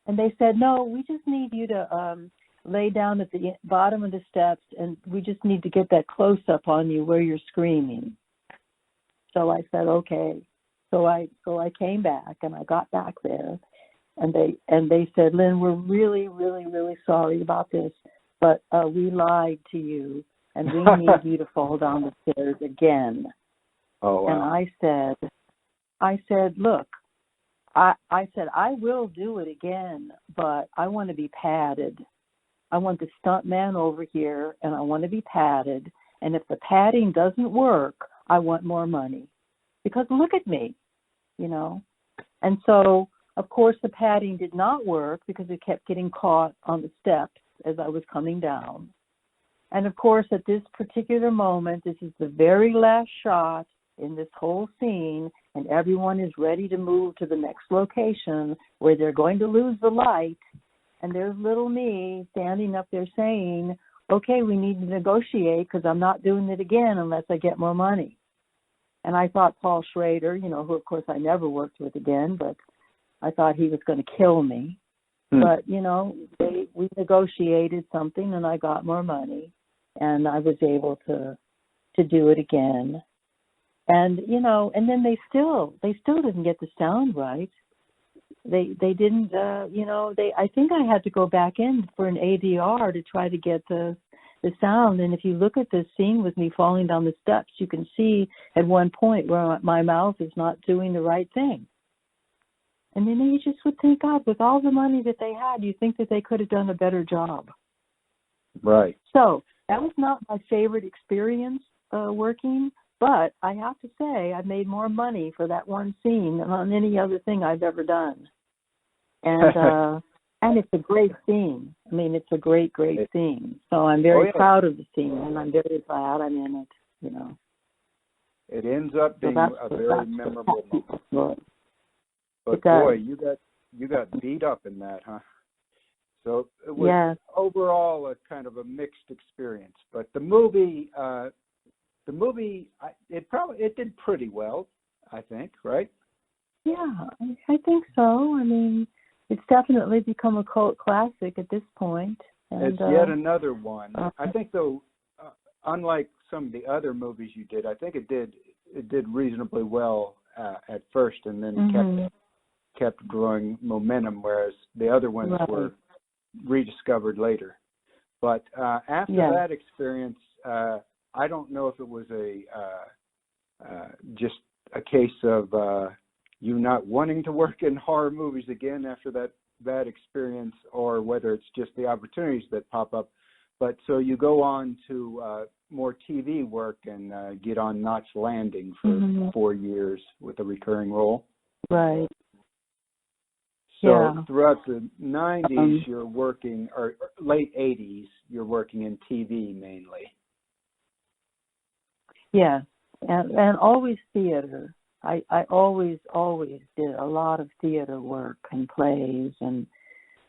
And they said, no, we just need you to lay down at the bottom of the steps, and we just need to get that close up on you where you're screaming. So I said, okay. So I came back, and I got back there, and they said, Lynn, we're really, really, really sorry about this, but we lied to you, and we need you to fall down the stairs again. Oh, wow. And I said, look, I said, I will do it again, but I want to be padded. I want the stunt man over here, and I want to be padded. And if the padding doesn't work, I want more money. Because look at me, you know. And so, of course, the padding did not work because it kept getting caught on the steps as I was coming down. And, of course, at this particular moment, this is the very last shot in this whole scene, and everyone is ready to move to the next location where they're going to lose the light. And there's little me standing up there saying, okay, we need to negotiate because I'm not doing it again unless I get more money. And I thought Paul Schrader, you know, who, of course, I never worked with again, but I thought he was going to kill me. But, you know, we negotiated something, and I got more money, and I was able to do it again. And, you know, and then they still didn't get the sound right. They didn't, you know, I think I had to go back in for an ADR to try to get the sound. And if you look at this scene with me falling down the steps, you can see at one point where my mouth is not doing the right thing. And then you just would think, God, with all the money that they had, you think that they could have done a better job. Right. So that was not my favorite experience working, but I have to say I made more money for that one scene than on any other thing I've ever done. And and it's a great scene. I mean, it's a great scene. So I'm very proud of the scene, and I'm very glad I'm in it, you know. It ends up being a very memorable moment. But boy, you got beat up in that, huh? So it was overall a kind of a mixed experience. But the movie, it did pretty well, I think, right? Yeah, I think so. I mean, it's definitely become a cult classic at this point. And, it's yet another one. I think, though, unlike some of the other movies you did, I think it did reasonably well at first, and then kept growing momentum, whereas the other ones were rediscovered later. But after that experience, I don't know if it was just a case of you not wanting to work in horror movies again after that bad experience, or whether it's just the opportunities that pop up. But so you go on to more TV work and get on Knots Landing for 4 years with a recurring role. Right. So throughout the 90s, you're working, or late 80s, you're working in TV mainly. Yeah, and always theater. I always did a lot of theater work and plays, and,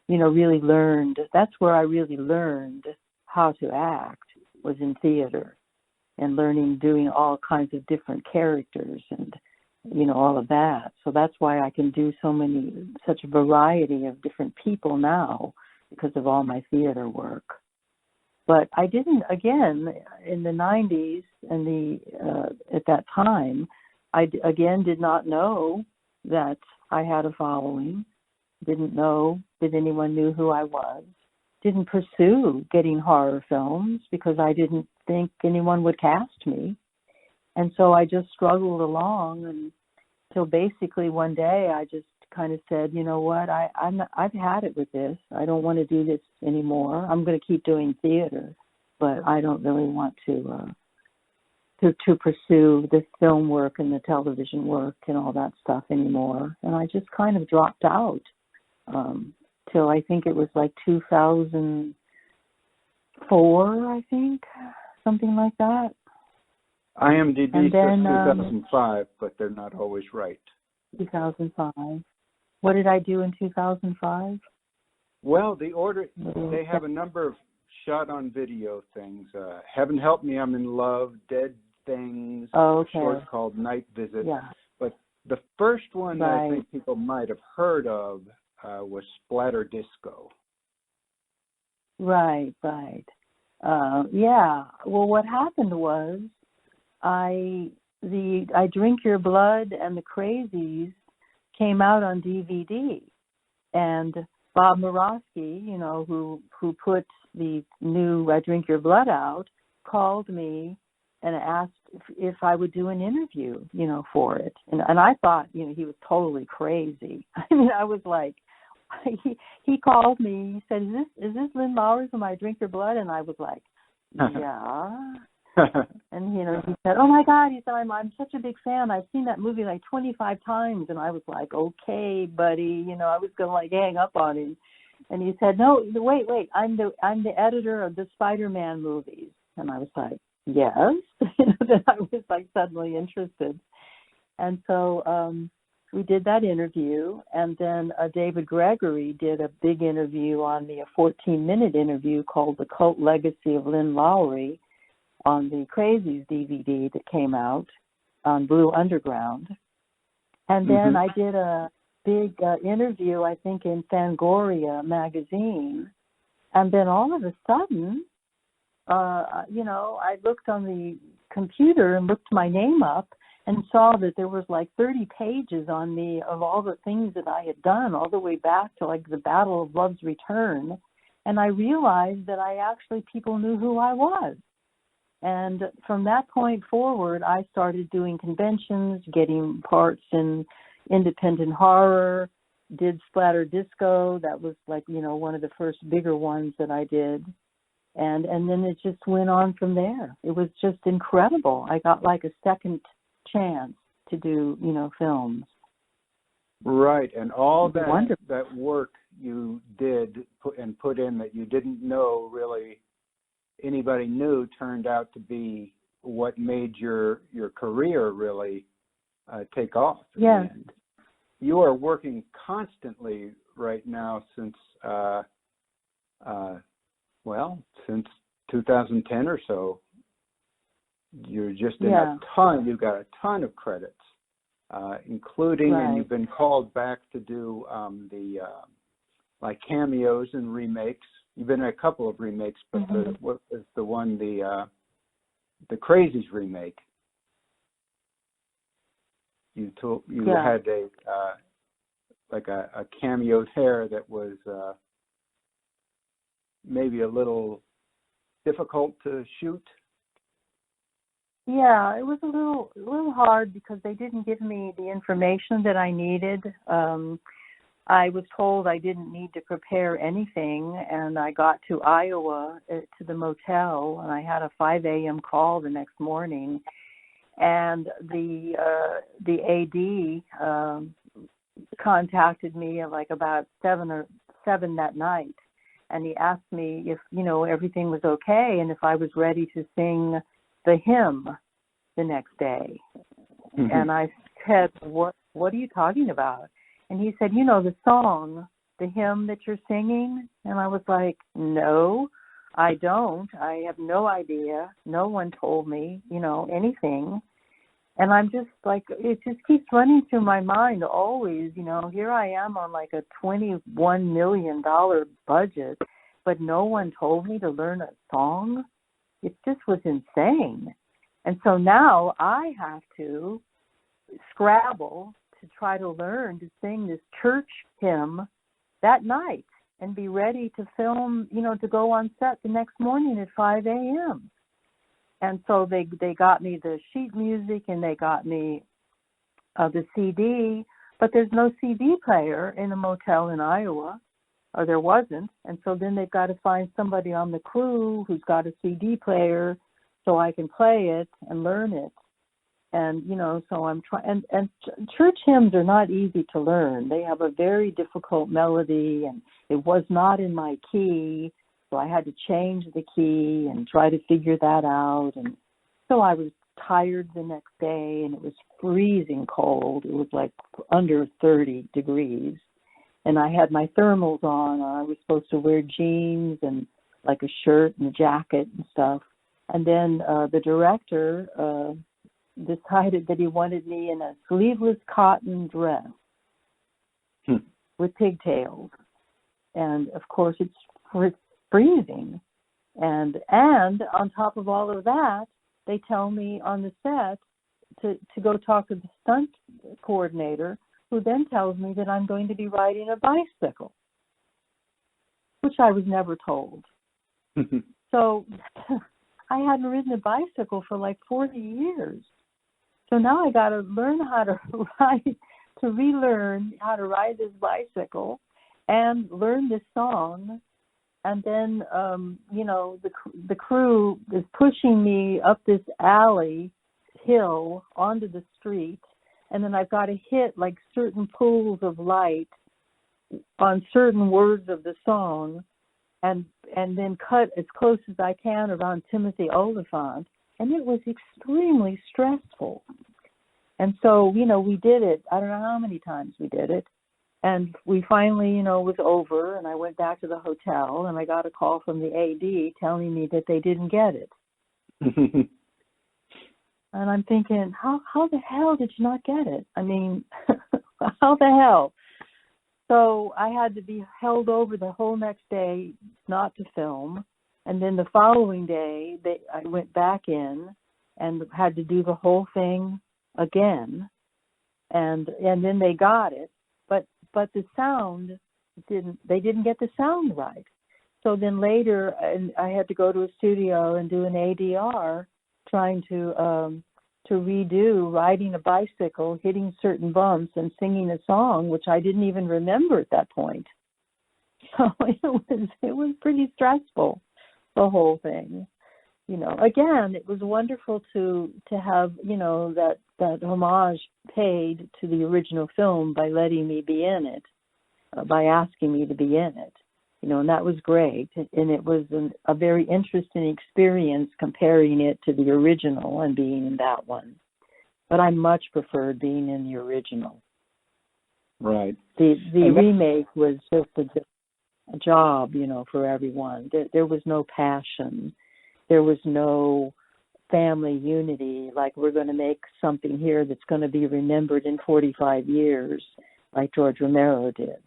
you know, really learned. That's where I really learned how to act, was in theater, and doing all kinds of different characters and, you know, all of that. So that's why I can do such a variety of different people now, because of all my theater work. But I didn't, again, in the 90s and at that time, I did not know that I had a following, didn't know that anyone knew who I was, didn't pursue getting horror films because I didn't think anyone would cast me. And so I just struggled along until basically one day I just kind of said, you know what, I've had it with this. I don't want to do this anymore. I'm going to keep doing theater, but I don't really want to pursue the film work and the television work and all that stuff anymore. And I just kind of dropped out till I think it was like 2004, I think, something like that. IMDb says 2005, but they're not always right. 2005. What did I do in 2005? Well, the order, they have a number of shot on video things. Heaven Help Me, I'm in Love, Dead Things, Oh, a okay. short called Night Visit. Yeah. But the first one that I Right. think people might have heard of was Splatter Disco. Right. Yeah. Well, what happened was I Drink Your Blood and the Crazies came out on DVD, and Bob Morosky, you know, who put the new I Drink Your Blood out, called me and asked if I would do an interview, you know, for it. And I thought, you know, he was totally crazy. I mean, I was like, he called me. He said, "Is this Lynn Lowry from I Drink Your Blood?" And I was like, "Yeah." And you know, he said, "Oh my God," he said, "I'm such a big fan. I've seen that movie like 25 times." And I was like, "Okay, buddy," you know, I was gonna like hang up on him. And he said, "No, wait, I'm the editor of the Spider-Man movies." And I was like, "Yes." Then I was like suddenly interested. And so we did that interview, and then David Gregory did a big interview on me, a 14-minute interview called The Cult Legacy of Lynn Lowry on the Crazies DVD that came out on Blue Underground. And then I did a big interview, I think, in Fangoria magazine. And then all of a sudden, you know, I looked on the computer and looked my name up and saw that there was like 30 pages on me of all the things that I had done all the way back to like the Battle of Love's Return. And I realized that people knew who I was. And from that point forward, I started doing conventions, getting parts in independent horror, did Splatter Disco. That was like, you know, one of the first bigger ones that I did. And then it just went on from there. It was just incredible. I got like a second chance to do, you know, films. Right, and all that work you did put in that you didn't know really anybody knew turned out to be what made your career really take off. Yeah. And you are working constantly right now since since 2010 or so. You're just in you've got a ton of credits, including, and you've been called back to do like cameos and remakes. You've been in a couple of remakes, but what was the one, the Crazies remake? You had a cameo there that was maybe a little difficult to shoot. Yeah, it was a little hard because they didn't give me the information that I needed. I was told I didn't need to prepare anything, and I got to Iowa to the motel, and I had a 5 a.m. call the next morning, and the AD contacted me at like about 7 that night, and he asked me if, you know, everything was okay and if I was ready to sing the hymn the next day. And I said, what are you talking about? And he said, you know, the song, the hymn that you're singing? And I was like, no, I don't. I have no idea. No one told me, you know, anything. And I'm just like, it just keeps running through my mind always, you know, here I am on like a $21 million budget, but no one told me to learn a song. It just was insane. And so now I have to scrabble to try to learn to sing this church hymn that night and be ready to film, you know, to go on set the next morning at 5 a.m. And so they got me the sheet music and they got me the CD, but there's no CD player in a motel in Iowa, or there wasn't. And so then they've got to find somebody on the crew who's got a CD player so I can play it and learn it. And, you know, so I'm trying, and church hymns are not easy to learn. They have a very difficult melody, and it was not in my key, so I had to change the key and try to figure that out. And so I was tired the next day, and it was freezing cold. It was like under 30 degrees. And I had my thermals on. I was supposed to wear jeans and like a shirt and a jacket and stuff. And then the director decided that he wanted me in a sleeveless cotton dress with pigtails. And of course it's freezing. And on top of all of that, they tell me on the set to go talk to the stunt coordinator, who then tells me that I'm going to be riding a bicycle, which I was never told. So I hadn't ridden a bicycle for like 40 years. So now I got to learn how to relearn how to ride this bicycle and learn this song. And then, the crew is pushing me up this alley hill onto the street. And then I've got to hit like certain pools of light on certain words of the song and then cut as close as I can around Timothy Oliphant. And it was extremely stressful. And so, we did it. I don't know how many times we did it. And we finally, was over, and I went back to the hotel, and I got a call from the AD telling me that they didn't get it. And I'm thinking, how the hell did you not get it? I mean, how the hell? So I had to be held over the whole next day not to film. And then the following day, I went back in and had to do the whole thing again. And then they got it. But the sound they didn't get the sound right. So then later I had to go to a studio and do an ADR trying to redo riding a bicycle, hitting certain bumps and singing a song, which I didn't even remember at that point. So it was pretty stressful, the whole thing. Again, it was wonderful to have, that homage paid to the original film by letting me be in it, by asking me to be in it, and that was great. And it was a very interesting experience comparing it to the original and being in that one. But I much preferred being in the original. Right. The remake was just a job, for everyone. There was no passion. There was no family unity, like we're going to make something here that's going to be remembered in 45 years, like George Romero did.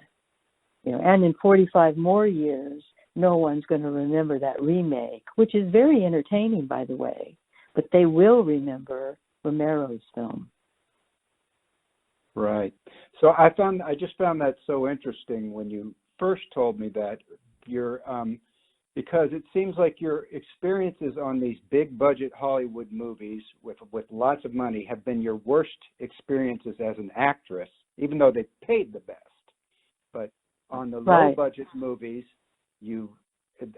And in 45 more years, no one's going to remember that remake, which is very entertaining, by the way. But they will remember Romero's film. Right. So I just found that so interesting when you first told me that because it seems like your experiences on these big budget Hollywood movies with lots of money have been your worst experiences as an actress, even though they paid the best. But on the low budget movies, you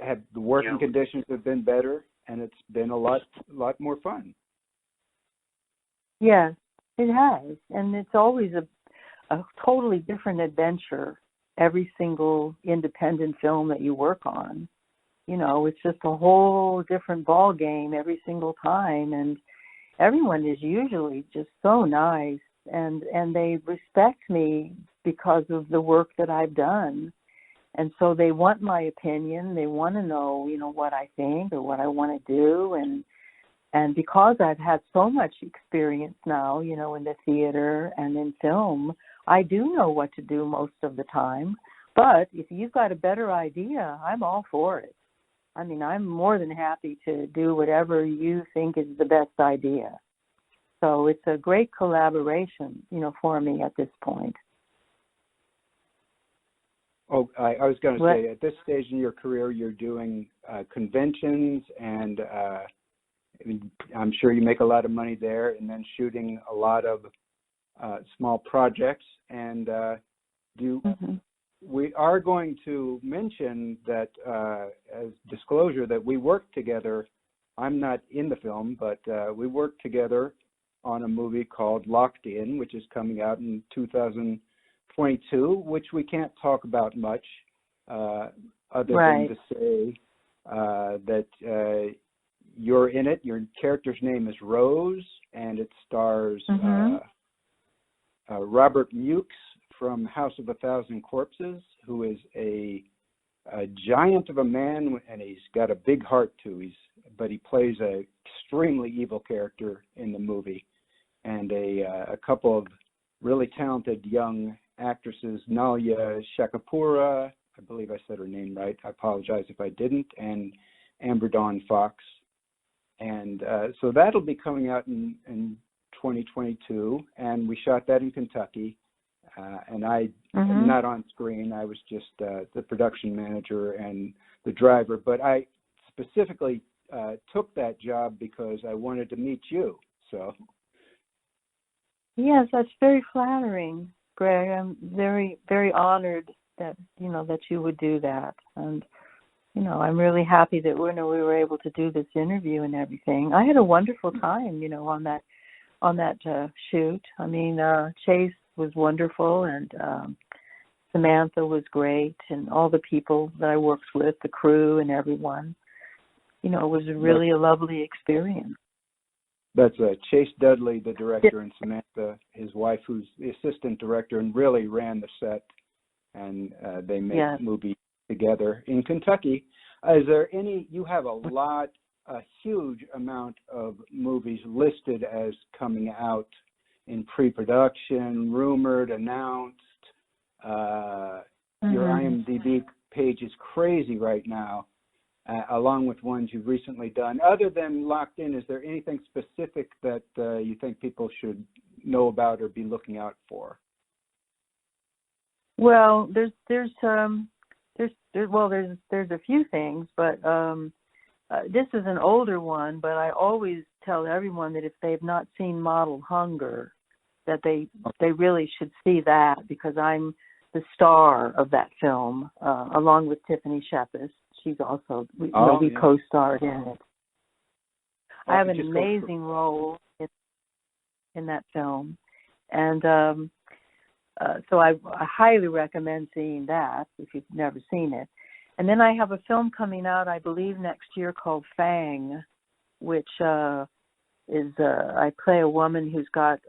have the working conditions have been better, and it's been a lot more fun. Yes, it has, and it's always a totally different adventure. Every single independent film that you work on. It's just a whole different ball game every single time, and everyone is usually just so nice, and they respect me because of the work that I've done, and so they want my opinion. They want to know, what I think or what I want to do, and because I've had so much experience now, in the theater and in film, I do know what to do most of the time. But if you've got a better idea, I'm all for it. I mean, I'm more than happy to do whatever you think is the best idea. So it's a great collaboration, for me at this point. Oh, I was going to say, at this stage in your career, you're doing conventions, and I'm sure you make a lot of money there, and then shooting a lot of small projects. And we are going to mention that as disclosure that we worked together. I'm not in the film, but we worked together on a movie called Locked In, which is coming out in 2022, which we can't talk about much other than to say that you're in it. Your character's name is Rose, and it stars Robert Mukes from House of a Thousand Corpses, who is a a giant of a man, and he's got a big heart too. But he plays a extremely evil character in the movie, and a couple of really talented young actresses, Nalia Shakapura, I believe I said her name right. I apologize if I didn't, and Amber Dawn Fox. And so that'll be coming out in 2022, and we shot that in Kentucky. And I'm not on screen. I was just the production manager and the driver. But I specifically took that job because I wanted to meet you. So. Yes, that's very flattering, Greg. I'm very, very honored that that you would do that, and I'm really happy that we were able to do this interview and everything. I had a wonderful time, on that shoot. I mean, Chase was wonderful, and Samantha was great, and all the people that I worked with, the crew and everyone. It was really a lovely experience. That's Chase Dudley, the director, and Samantha, his wife, who's the assistant director, and really ran the set, and they made the movie together in Kentucky. Is there any? You have a huge amount of movies listed as coming out in pre-production, rumored, announced. Your IMDb page is crazy right now, along with ones you've recently done. Other than Locked In, is there anything specific that you think people should know about or be looking out for? Well, there's a few things, but this is an older one. But I always tell everyone that if they've not seen Model Hunger, that they really should see that, because I'm the star of that film, along with Tiffany Shepis. She's also we co-starred in it. I have an amazing role in that film, and so I highly recommend seeing that if you've never seen it. And then I have a film coming out, I believe, next year called Fang, which is I play a woman who's got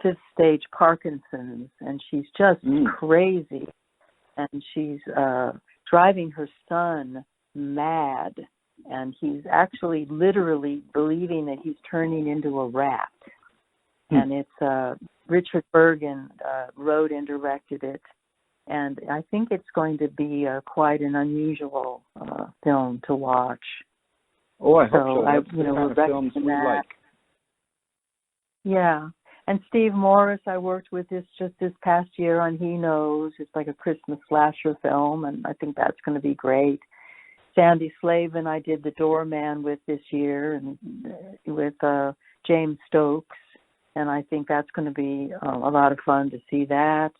fifth stage Parkinson's, and she's just crazy, and she's driving her son mad, and he's actually literally believing that he's turning into a rat. And it's Richard Bergen wrote and directed it, and I think it's going to be quite an unusual film to watch. Oh, I hope so. That's the kind of films we like. Yeah. And Steve Morris, I worked with this past year on He Knows. It's like a Christmas slasher film, and I think that's going to be great. Sandy Slavin, I did The Doorman with this year, and with James Stokes, and I think that's going to be a lot of fun to see that.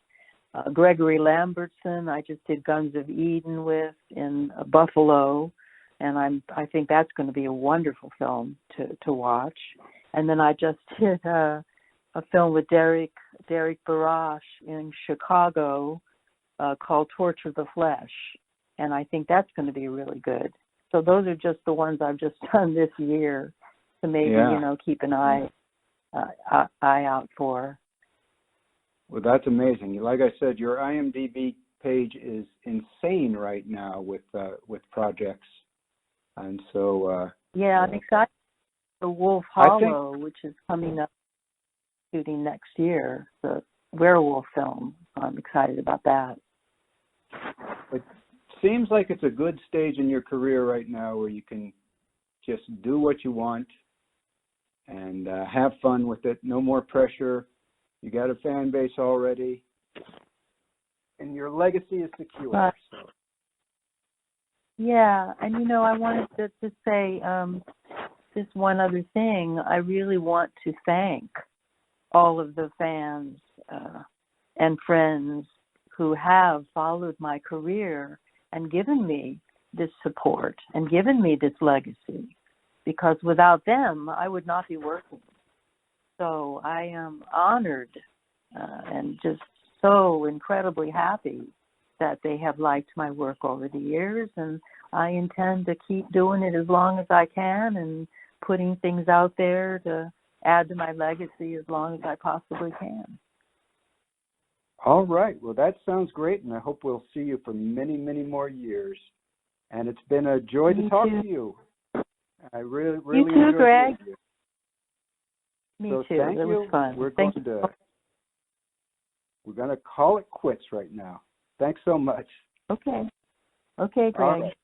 Gregory Lambertson, I just did Guns of Eden with in Buffalo, and I think that's going to be a wonderful film to watch. And then I just did a film with Derek Barash in Chicago called Torture the Flesh, and I think that's going to be really good. So those are just the ones I've just done this year to maybe keep an eye out for. Well, that's amazing. Like I said, your IMDb page is insane right now with projects, and so I'm excited for Wolf Hollow, which is coming up, shooting next year, the werewolf film. I'm excited about that. It seems like it's a good stage in your career right now where you can just do what you want and have fun with it. No more pressure. You got a fan base already, and your legacy is secure. Yeah, and I wanted to say just one other thing. I really want to thank all of the fans and friends who have followed my career and given me this support and given me this legacy, because without them, I would not be working. So I am honored and just so incredibly happy that they have liked my work over the years, and I intend to keep doing it as long as I can and putting things out there to add to my legacy as long as I possibly can. All right. Well, that sounds great, and I hope we'll see you for many, many more years. And it's been a joy to talk to you. I really, really you too, enjoyed Greg. it. Me So too. thank It you. was fun. We're Thank going you. to we're going to call it quits right now. Thanks so much. Okay. Okay, Greg. All right.